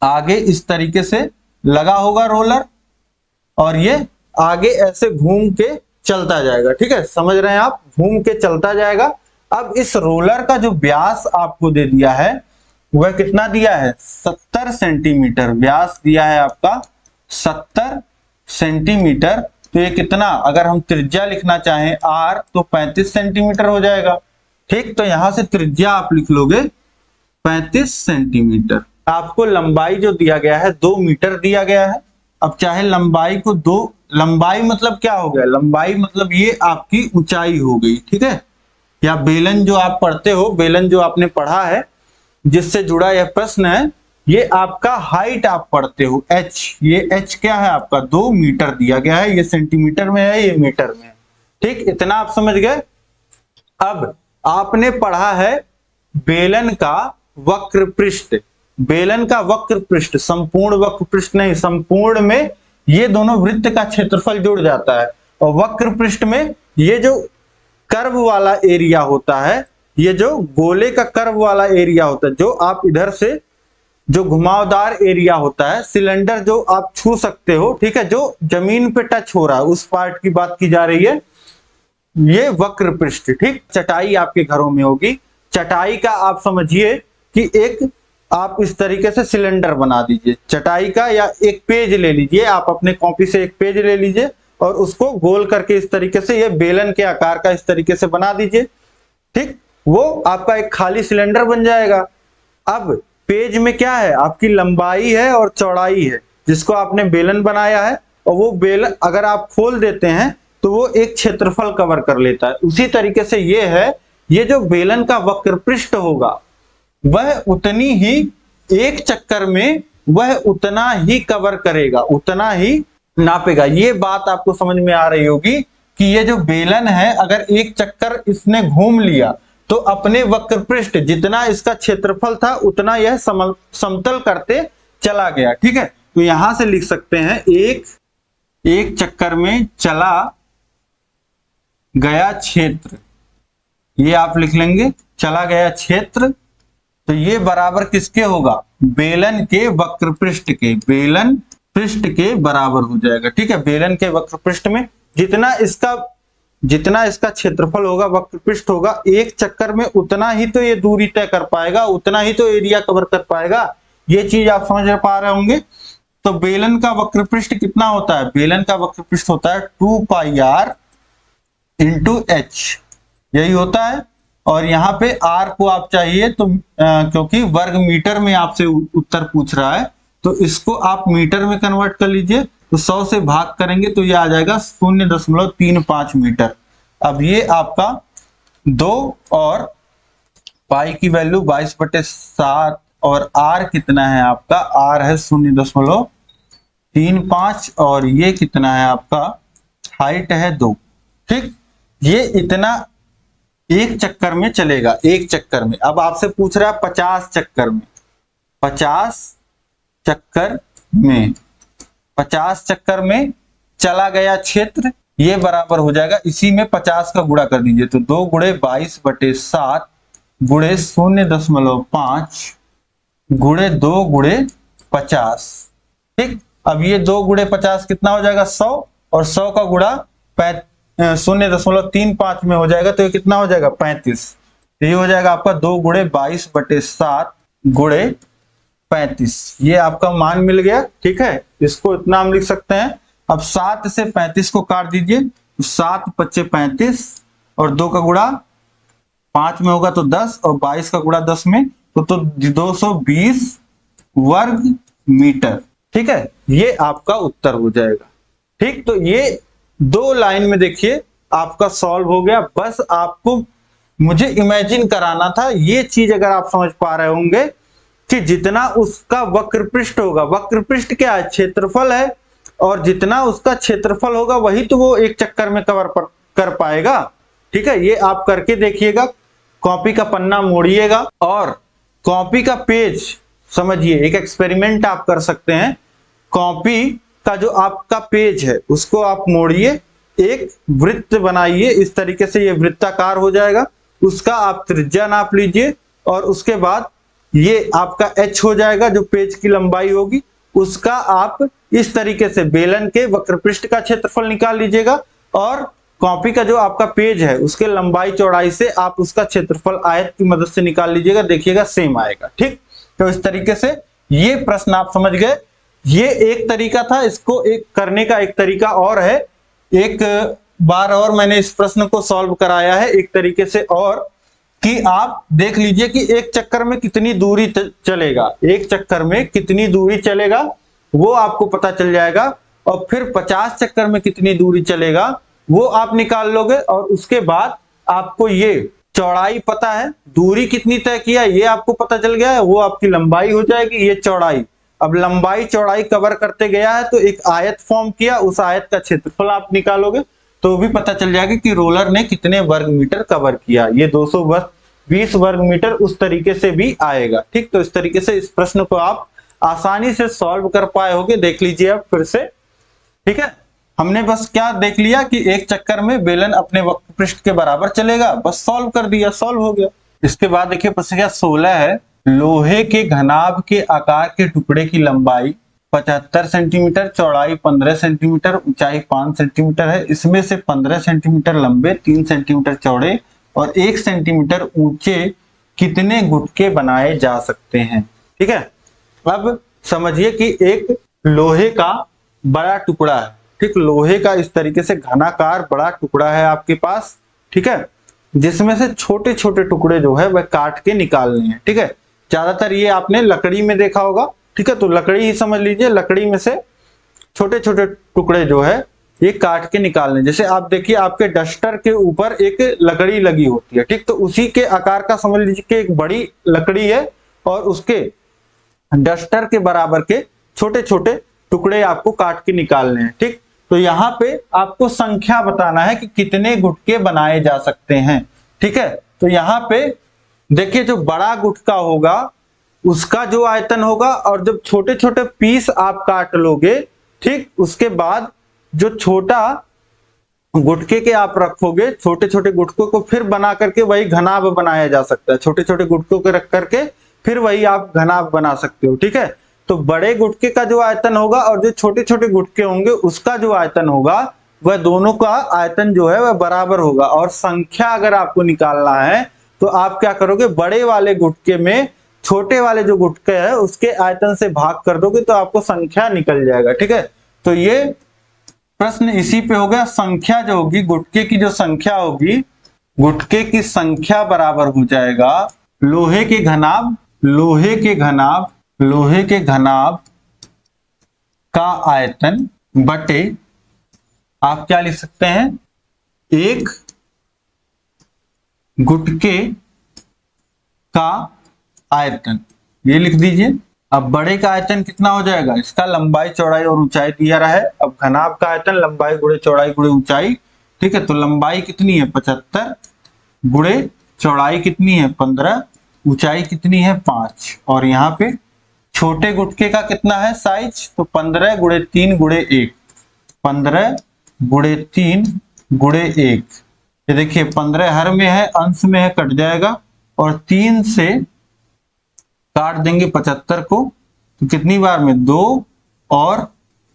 आगे इस तरीके से लगा होगा रोलर, और ये आगे ऐसे घूम के चलता जाएगा। ठीक है, समझ रहे हैं आप, घूम के चलता जाएगा। अब इस रोलर का जो व्यास आपको दे दिया है वह कितना दिया है, 70 सेंटीमीटर व्यास दिया है आपका, 70 सेंटीमीटर। तो ये कितना, अगर हम त्रिज्या लिखना चाहें r, तो 35 सेंटीमीटर हो जाएगा। ठीक, तो यहां से त्रिज्या आप लिख लोगे 35 सेंटीमीटर। आपको लंबाई जो दिया गया है 2 मीटर दिया गया है। अब चाहे लंबाई को 2, लंबाई मतलब क्या हो गया, लंबाई मतलब ये आपकी ऊंचाई हो गई। ठीक है, या बेलन जो आप पढ़ते हो, बेलन जो आपने पढ़ा है जिससे जुड़ा यह प्रश्न है, ये आपका हाइट आप पढ़ते हो h, ये h क्या है आपका 2 मीटर दिया गया है, ये सेंटीमीटर में है, ये मीटर में है। ठीक, इतना आप समझ गए। अब आपने पढ़ा है बेलन का वक्र पृष्ठ, बेलन का वक्र पृष्ठ, संपूर्ण वक्र पृष्ठ नहीं, संपूर्ण में ये दोनों वृत्त का क्षेत्रफल जुड़ जाता है, और वक्र पृष्ठ में ये जो कर्व वाला एरिया होता है, ये जो गोले का कर्व वाला एरिया होता है, जो आप इधर से जो घुमावदार एरिया होता है, सिलेंडर जो आप छू सकते हो, ठीक है, जो जमीन पे टच हो रहा है, उस पार्ट की बात की जा रही है, ये वक्र पृष्ठ। ठीक, चटाई आपके घरों में होगी, चटाई का आप समझिए कि एक आप इस तरीके से सिलेंडर बना दीजिए चटाई का, या एक पेज ले लीजिए, आप अपने कॉपी से एक पेज ले लीजिए और उसको गोल करके इस तरीके से ये बेलन के आकार का इस तरीके से बना दीजिए। ठीक, वो आपका एक खाली सिलेंडर बन जाएगा। अब पेज में क्या है, आपकी लंबाई है और चौड़ाई है जिसको आपने बेलन बनाया है, और वो बेलन अगर आप खोल देते हैं तो वो एक क्षेत्रफल कवर कर लेता है। उसी तरीके से ये है, ये जो बेलन का वक्र पृष्ठ होगा वह उतनी ही एक चक्कर में वह उतना ही कवर करेगा, उतना ही नापेगा। ये बात आपको समझ में आ रही होगी कि ये जो बेलन है, अगर एक चक्कर इसने घूम लिया तो अपने वक्र पृष्ठ जितना इसका क्षेत्रफल था उतना यह समतल करते चला गया। ठीक है, तो यहां से लिख सकते हैं एक चक्कर में चला गया क्षेत्र, ये आप लिख लेंगे, चला गया क्षेत्र। तो ये बराबर किसके होगा, बेलन के वक्र पृष्ठ के, बेलन पृष्ठ के बराबर हो जाएगा। ठीक है, बेलन के वक्र पृष्ठ में जितना इसका क्षेत्रफल होगा, वक्र पृष्ठ होगा, एक चक्कर में उतना ही तो ये दूरी तय कर पाएगा, उतना ही तो एरिया कवर कर पाएगा। ये चीज आप समझ पा रहे होंगे। तो बेलन का वक्र पृष्ठ कितना होता है, बेलन का वक्र पृष्ठ होता है 2 पाई r इंटू h, यही होता है। और यहाँ पे r को आप चाहिए तो क्योंकि वर्ग मीटर में आपसे उत्तर पूछ रहा है, तो इसको आप मीटर में कन्वर्ट कर लीजिए। तो 100 से भाग करेंगे तो ये आ जाएगा 0.35 मीटर। अब ये आपका 2 और पाई की वैल्यू 22/7 और आर कितना है आपका, आर है 0.35 और ये कितना है आपका, हाइट है 2। ठीक, ये इतना एक चक्कर में चलेगा, एक चक्कर में। अब आपसे पूछ रहा है 50 चक्कर में, 50 चक्कर में, 50 चक्कर में चला गया क्षेत्र, ये बराबर हो जाएगा, इसी में 50 का गुणा कर दीजिए। तो 2 गुणे 22/7 गुणे 0.5 गुणे 2 गुणे 50। ठीक, अब ये 2 गुणे 50 कितना हो जाएगा, 100, और 100 का गुणा 0.35 में हो जाएगा, तो ये कितना हो जाएगा, 35। तो ये हो जाएगा आपका 2 गुणे 22/7 गुणे 35। ये आपका मान मिल गया। ठीक है, इसको इतना हम लिख सकते हैं। अब 7 से 35 को काट दीजिए, तो 7 × 5 = 35 और 2 का गुणा 5 में होगा तो 10 और 22 का गुणा 10 में तो 220 वर्ग मीटर। ठीक है, ये आपका उत्तर हो जाएगा। ठीक, तो ये 2 लाइन में देखिए आपका सॉल्व हो गया। बस आपको मुझे इमेजिन कराना था। ये चीज अगर आप समझ पा रहे होंगे कि जितना उसका वक्रपृष्ठ होगा, वक्रपृष्ठ क्या है, क्षेत्रफल है, और जितना उसका क्षेत्रफल होगा वही तो वो एक चक्कर में कवर कर पाएगा। ठीक है, ये आप करके देखिएगा, कॉपी का पन्ना मोड़िएगा और कॉपी का पेज समझिए। एक एक्सपेरिमेंट आप कर सकते हैं, कॉपी का जो आपका पेज है उसको आप मोड़िए, एक वृत्त बनाइए, इस तरीके से ये वृत्ताकार हो जाएगा। उसका आप त्रिज्या नाप लीजिए और उसके बाद ये आपका h हो जाएगा जो पेज की लंबाई होगी। उसका आप इस तरीके से बेलन के वक्रपृष्ठ का क्षेत्रफल निकाल लीजिएगा और कॉपी का जो आपका पेज है उसके लंबाई चौड़ाई से आप उसका क्षेत्रफल आयत की मदद से निकाल लीजिएगा, देखिएगा सेम आएगा। ठीक, तो इस तरीके से ये प्रश्न आप समझ गए। ये एक तरीका था, इसको एक करने का एक तरीका और है। एक बार और मैंने इस प्रश्न को सॉल्व कराया है एक तरीके से, और कि आप देख लीजिए कि एक चक्कर में कितनी दूरी चलेगा, एक चक्कर में कितनी दूरी चलेगा वो आपको पता चल जाएगा, और फिर 50 चक्कर में कितनी दूरी चलेगा वो आप निकाल लोगे, और उसके बाद आपको ये चौड़ाई पता है, दूरी कितनी तय किया ये आपको पता चल गया है, वो आपकी लंबाई हो जाएगी, ये चौड़ाई। अब लंबाई चौड़ाई कवर करते गया है तो एक आयत फॉर्म किया, उस आयत का क्षेत्रफल आप निकालोगे तो भी पता चल जाएगा कि रोलर ने कितने वर्ग मीटर कवर किया। ये 220 वर्ग मीटर उस तरीके से भी आएगा। ठीक, तो इस तरीके से इस प्रश्न को आप आसानी से सॉल्व कर पाए होगे। देख लीजिए आप फिर से। ठीक है, हमने बस क्या देख लिया कि एक चक्कर में बेलन अपने वक्रपृष्ठ के बराबर चलेगा, बस सॉल्व कर दिया, सॉल्व हो गया। इसके बाद देखिए प्रश्न क्या 16 है, लोहे के घनाभ के आकार के टुकड़े की लंबाई 75 सेंटीमीटर, चौड़ाई 15 सेंटीमीटर, ऊंचाई 5 सेंटीमीटर है। इसमें से 15 सेंटीमीटर लंबे, 3 सेंटीमीटर चौड़े और 1 सेंटीमीटर ऊंचे कितने गुटके बनाए जा सकते हैं। ठीक है, अब समझिए कि एक लोहे का बड़ा टुकड़ा है। ठीक, लोहे का इस तरीके से घनाकार बड़ा टुकड़ा है आपके पास। ठीक है, जिसमें से छोटे छोटे टुकड़े जो है वह काट के निकालने हैं। ठीक है, ज्यादातर ये आपने लकड़ी में देखा होगा। ठीक है, तो लकड़ी ही समझ लीजिए, लकड़ी में से छोटे छोटे टुकड़े जो है ये काट के निकालने। जैसे आप देखिए आपके डस्टर के ऊपर एक लकड़ी लगी होती है। ठीक, तो उसी के आकार का समझ लीजिए कि एक बड़ी लकड़ी है और उसके डस्टर के बराबर के छोटे छोटे टुकड़े आपको काट के निकालने हैं। ठीक, तो यहाँ पे आपको संख्या बताना है कि कितने गुटके बनाए जा सकते हैं। ठीक है, तो यहाँ पे देखिए जो बड़ा गुटका होगा उसका जो आयतन होगा, और जब छोटे छोटे पीस आप काट लोगे, ठीक, उसके बाद जो छोटा गुटके के आप रखोगे, छोटे छोटे गुटकों को फिर बना करके वही घनाभ बनाया जा सकता है। छोटे छोटे गुटकों के रख करके फिर वही आप घनाभ बना सकते हो। ठीक है, तो बड़े गुटके का जो आयतन होगा और जो छोटे छोटे गुटके होंगे उसका जो आयतन होगा वह दोनों का आयतन जो है वह बराबर होगा। और संख्या अगर आपको निकालना है तो आप क्या करोगे, बड़े वाले गुटके में छोटे वाले जो गुटके है उसके आयतन से भाग कर दोगे तो आपको संख्या निकल जाएगा। ठीक है, तो ये प्रश्न इसी पे हो गया। संख्या जो होगी, गुटके की जो संख्या होगी, गुटके की संख्या बराबर हो जाएगा लोहे के घनाभ का आयतन बटे आप क्या लिख सकते हैं, एक गुटके का आयतन, ये लिख दीजिए। अब बड़े का आयतन कितना हो जाएगा, इसका लंबाई चौड़ाई और ऊंचाई दिया रहा है। अब घनाभ का आयतन लंबाई गुणे चौड़ाई गुणे ऊंचाई, ठीक है। तो लंबाई कितनी है 75 गुणे चौड़ाई कितनी है 15, ऊंचाई कितनी है 5, और यहाँ पे छोटे गुटके का कितना है साइज, तो 15 गुणे 3 गुणे 1, 15 गुणे 3 गुणे 1। ये देखिए 15 हर में है, अंश में है, कट जाएगा, और 3 से काट देंगे 75 को, तो कितनी बार में 2 और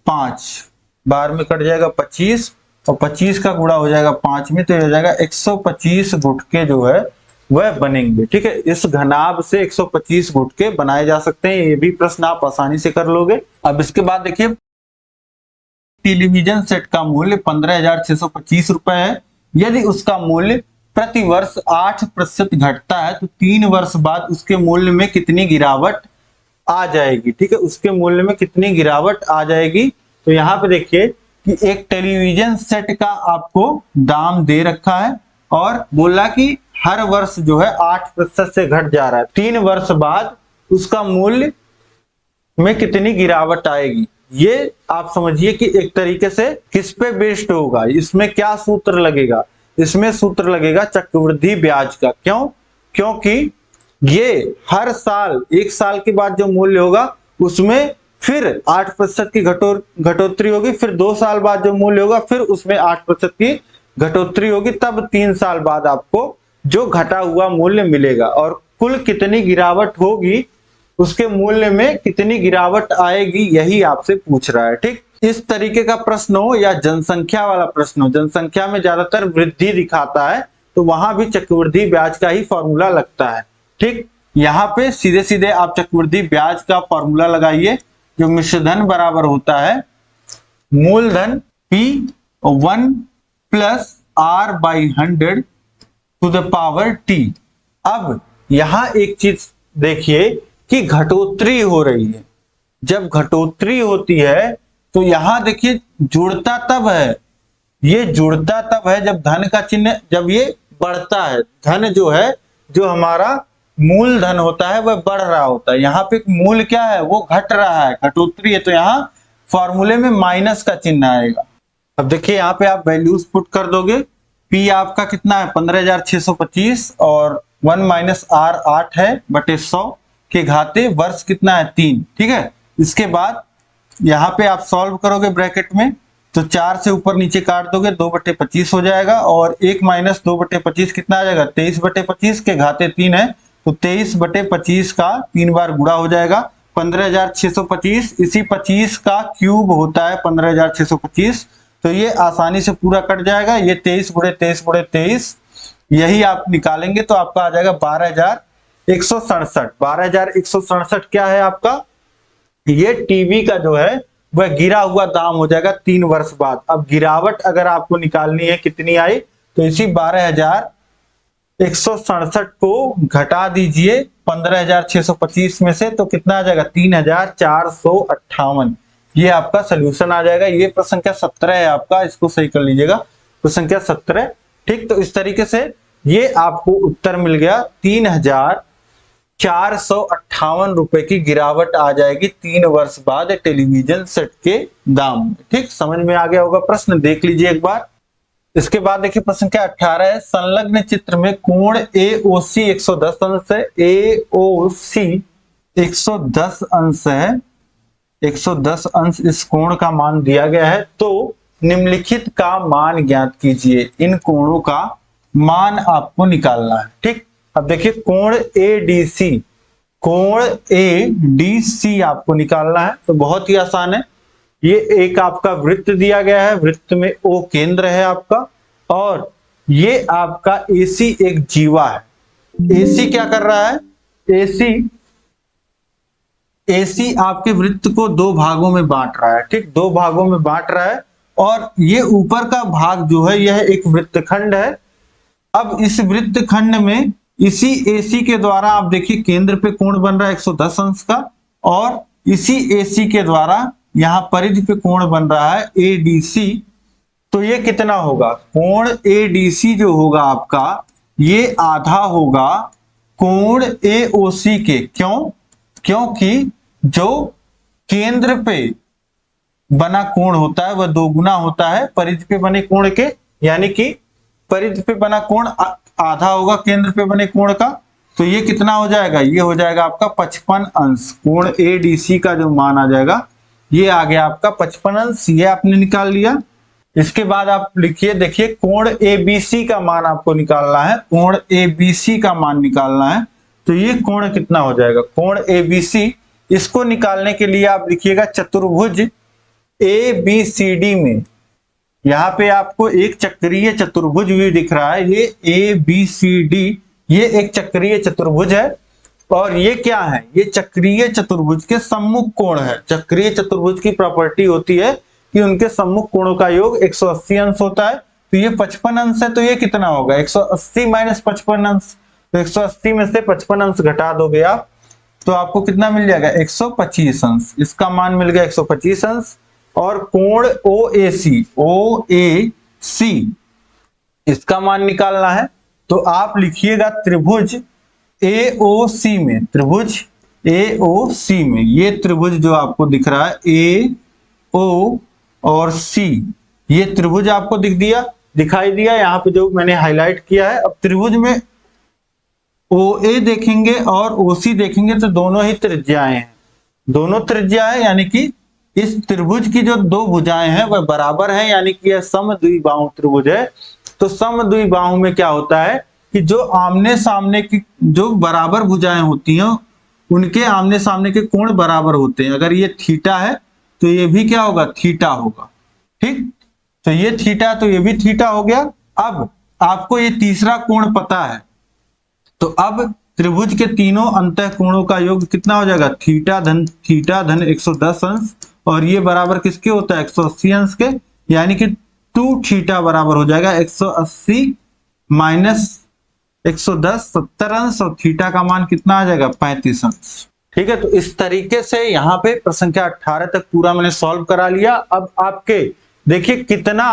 5 बार में कट जाएगा 25, और 25 का गुणा हो जाएगा 5 में, तो हो जाएगा 125 गुटके जो है वह बनेंगे, ठीक है। इस घनाभ से 125 गुटके बनाए जा सकते हैं, ये भी प्रश्न आप आसानी से कर लोगे। अब इसके बाद देखिए टेलीविजन सेट का मूल्य 15,625 रुपए है। यदि उसका मूल्य प्रति वर्ष 8% घटता है तो 3 वर्ष बाद उसके मूल्य में कितनी गिरावट आ जाएगी, ठीक है। उसके मूल्य में कितनी गिरावट आ जाएगी, तो यहाँ पे देखिए कि एक टेलीविजन सेट का आपको दाम दे रखा है और बोला कि हर वर्ष जो है 8% से घट जा रहा है, 3 वर्ष बाद उसका मूल्य में कितनी गिरावट आएगी। ये आप समझिए कि एक तरीके से किस पे बेस्ड होगा, इसमें क्या सूत्र लगेगा, इसमें सूत्र लगेगा चक्रवृद्धि ब्याज का। क्यों, क्योंकि ये हर साल 1 साल के बाद जो मूल्य होगा उसमें फिर 8% की घटोत्तरी होगी, फिर 2 साल बाद जो मूल्य होगा फिर उसमें 8% की घटोत्तरी होगी, तब 3 साल बाद आपको जो घटा हुआ मूल्य मिलेगा, और कुल कितनी गिरावट होगी, उसके मूल्य में कितनी गिरावट आएगी, यही आपसे पूछ रहा है, ठीक। इस तरीके का प्रश्न हो या जनसंख्या वाला प्रश्न हो, जनसंख्या में ज्यादातर वृद्धि दिखाता है तो वहां भी चक्रवृद्धि ब्याज का ही फॉर्मूला लगता है, ठीक। यहाँ पे सीधे सीधे आप चक्रवृद्धि ब्याज का फॉर्मूला लगाइए, जो मिश्रधन बराबर होता है मूलधन P1 plus R/100 to the power T। अब यहां एक चीज देखिए कि घटोत्तरी हो रही है, जब घटोत्तरी होती है तो यहां देखिए जुड़ता तब है, ये जुड़ता तब है जब धन का चिन्ह, जब ये बढ़ता है, धन जो है, जो हमारा मूल धन होता है वह बढ़ रहा होता है। यहाँ पे मूल क्या है, वो घट रहा है, घटोत्तरी है, तो यहाँ फॉर्मूले में माइनस का चिन्ह आएगा। अब देखिए यहाँ पे आप वैल्यूज पुट कर दोगे, P आपका कितना है 15,625 और 1 माइनस R 8 है बटे 100 के घाते वर्ष कितना है 3, ठीक है। इसके बाद यहाँ पे आप सॉल्व करोगे ब्रैकेट में, तो 4 से ऊपर नीचे काट दोगे, 2/25 हो जाएगा, और 1 माइनस 2/25 कितना आ जाएगा 23/25 के घाते 3 है, तो 23/25 का 3 बार गुणा हो जाएगा 15,625। इसी 25 का क्यूब होता है 15,625, तो ये आसानी से पूरा कट जाएगा, ये 23 गुणे 23 गुणे 23 यही आप निकालेंगे तो आपका आ जाएगा 12,167। 12,167 क्या है आपका, ये टीवी का जो है वह गिरा हुआ दाम हो जाएगा 3 वर्ष बाद। अब गिरावट अगर आपको निकालनी है कितनी आई, तो इसी 12,167 को घटा दीजिए 15,625 में से, तो कितना आ जाएगा 3,458। ये आपका सोल्यूशन आ जाएगा। ये प्रश्न संख्या 17 है आपका, इसको सही कर लीजिएगा, प्रश्न संख्या 17, ठीक। तो इस तरीके से ये आपको उत्तर मिल गया, 3,458 रुपए की गिरावट आ जाएगी 3 वर्ष बाद टेलीविजन सेट के दाम में, ठीक। समझ में आ गया होगा प्रश्न, देख लीजिए एक बार। इसके बाद देखिए प्रश्न संख्या 18 है, संलग्न चित्र में कोण AOC 110 अंश है, AOC 110 अंश है, 110 अंश इस कोण का मान दिया गया है, तो निम्नलिखित का मान ज्ञात कीजिए। इन कोणों का मान आपको निकालना है, ठीक। अब देखिए कोण ADC, कोण ADC आपको निकालना है, तो बहुत ही आसान है। ये एक आपका वृत्त दिया गया है, वृत्त में O केंद्र है आपका, और ये आपका AC एक जीवा है। AC क्या कर रहा है, AC आपके वृत्त को 2 भागों में बांट रहा है, ठीक, 2 भागों में बांट रहा है, और ये ऊपर का भाग जो है यह एक वृत्तखंड है। अब इस वृत्तखंड में इसी AC के द्वारा आप देखिए केंद्र पे कोण बन रहा है 110 अंश का, और इसी AC के द्वारा यहाँ परिधि पे कोण बन रहा है ADC, तो ये कितना होगा, कोण ADC जो होगा आपका ये आधा होगा कोण AOC के। क्यों? क्योंकि जो केंद्र पे बना कोण होता है वह दोगुना होता है परिधि पे बने कोण के, यानी कि परिधि पे बना कोण आधा होगा केंद्र पे बने कोण का। तो ये कितना हो जाएगा, ये हो जाएगा आपका 55 अंश। कोण ADC का जो मान आ जाएगा ये आ गया आपका 55 अंश, ये आपने निकाल लिया। इसके बाद आप लिखिए, देखिए कोण ABC का मान आपको निकालना है, कोण ABC का मान निकालना है। तो ये कोण कितना हो जाएगा, कोण ABC, इसको निकालने के लिए आप लिखिएगा चतुर्भुज ABCD में, यहाँ पे आपको एक चक्रीय चतुर्भुज भी दिख रहा है, ये ABCD, ये एक चक्रीय चतुर्भुज है। और ये क्या है, ये चक्रीय चतुर्भुज के सम्मुख कोण है। चक्रीय चतुर्भुज की प्रॉपर्टी होती है कि उनके सम्मुख कोणों का योग 180 अंश होता है। तो ये 55 अंश है, तो ये कितना होगा, 180 माइनस 55 अंश। तो 180 में से 55 अंश घटा दोगे आप, तो आपको कितना मिल जाएगा, 125 अंश। इसका मान मिल गया 125 अंश। और कोण OAC इसका मान निकालना है, तो आप लिखिएगा त्रिभुज AOC में, त्रिभुज AOC में, ये त्रिभुज जो आपको दिख रहा है AO और C, ये त्रिभुज आपको दिखाई दिया यहाँ पे जो मैंने हाईलाइट किया है। अब त्रिभुज में OA देखेंगे और OC देखेंगे तो दोनों ही त्रिज्याएं हैं, दोनों त्रिज्या है, यानी कि इस त्रिभुज की जो दो भुजाएं हैं वह बराबर हैं, यानी कि यह समद्विबाहु त्रिभुज है। तो समद्विबाहु में क्या होता है कि जो आमने सामने की जो बराबर भुजाएं होती हैं उनके आमने सामने के कोण बराबर होते हैं। अगर ये थीटा है तो ये भी क्या होगा, थीटा होगा। ठीक, तो ये थीटा तो ये भी थीटा हो गया। अब आपको ये तीसरा कोण पता है, तो अब त्रिभुज के तीनों अंतः कोणों का योग कितना हो जाएगा, थीटा धन 110 अंश, और ये बराबर किसके होता है, 180 अंश के, यानी कि 2 थीटा बराबर हो जाएगा 180 माइनस 110 70 अंश, और थीटा का मान कितना आ जाएगा, 35 अंश। ठीक है, तो इस तरीके से यहाँ पे प्रश्न संख्या 18 तक पूरा मैंने सॉल्व करा लिया। अब आपके देखिए कितना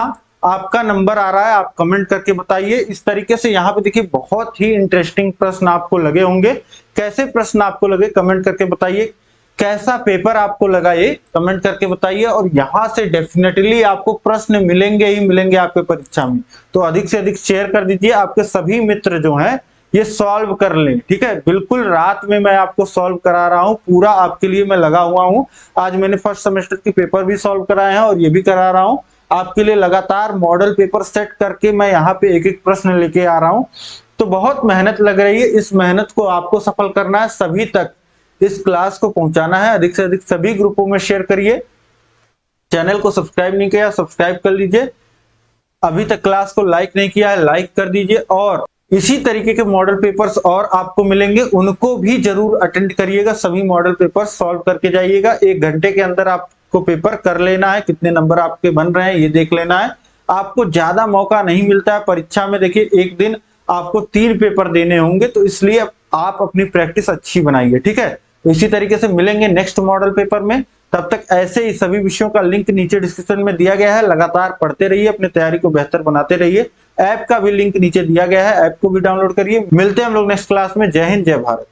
आपका नंबर आ रहा है, आप कमेंट करके बताइए। इस तरीके से यहाँ पे देखिए बहुत ही इंटरेस्टिंग प्रश्न आपको लगे होंगे। कैसे प्रश्न आपको लगे कमेंट करके बताइए, कैसा पेपर आपको लगा ये कमेंट करके बताइए। और यहाँ से डेफिनेटली आपको प्रश्न मिलेंगे ही मिलेंगे आपके परीक्षा में, तो अधिक से अधिक शेयर कर दीजिए, आपके सभी मित्र जो हैं ये सॉल्व कर लें। ठीक है, बिल्कुल रात में मैं आपको सॉल्व करा रहा हूँ, पूरा आपके लिए मैं लगा हुआ हूँ। आज मैंने फर्स्ट सेमेस्टर के पेपर भी सॉल्व कराए हैं और ये भी करा रहा हूँ आपके लिए। लगातार मॉडल पेपर सेट करके मैं यहाँ पे एक एक प्रश्न लेके आ रहा हूँ, तो बहुत मेहनत लग रही है। इस मेहनत को आपको सफल करना है, सभी तक इस क्लास को पहुंचाना है। अधिक से अधिक सभी ग्रुपों में शेयर करिए। चैनल को सब्सक्राइब नहीं किया, सब्सक्राइब कर लीजिए। अभी तक क्लास को लाइक नहीं किया है, लाइक कर दीजिए। और इसी तरीके के मॉडल पेपर्स और आपको मिलेंगे, उनको भी जरूर अटेंड करिएगा। सभी मॉडल पेपर सॉल्व करके जाइएगा। 1 घंटे के अंदर आपको पेपर कर लेना है, कितने नंबर आपके बन रहे हैं ये देख लेना है। आपको ज्यादा मौका नहीं मिलता है परीक्षा में। देखिए एक दिन आपको 3 पेपर देने होंगे, तो इसलिए आप अपनी प्रैक्टिस अच्छी बनाइए। ठीक है, तो इसी तरीके से मिलेंगे नेक्स्ट मॉडल पेपर में। तब तक ऐसे ही सभी विषयों का लिंक नीचे डिस्क्रिप्शन में दिया गया है। लगातार पढ़ते रहिए, अपनी तैयारी को बेहतर बनाते रहिए। ऐप का भी लिंक नीचे दिया गया है, ऐप को भी डाउनलोड करिए। मिलते हैं हम लोग नेक्स्ट क्लास में। जय हिंद, जय भारत।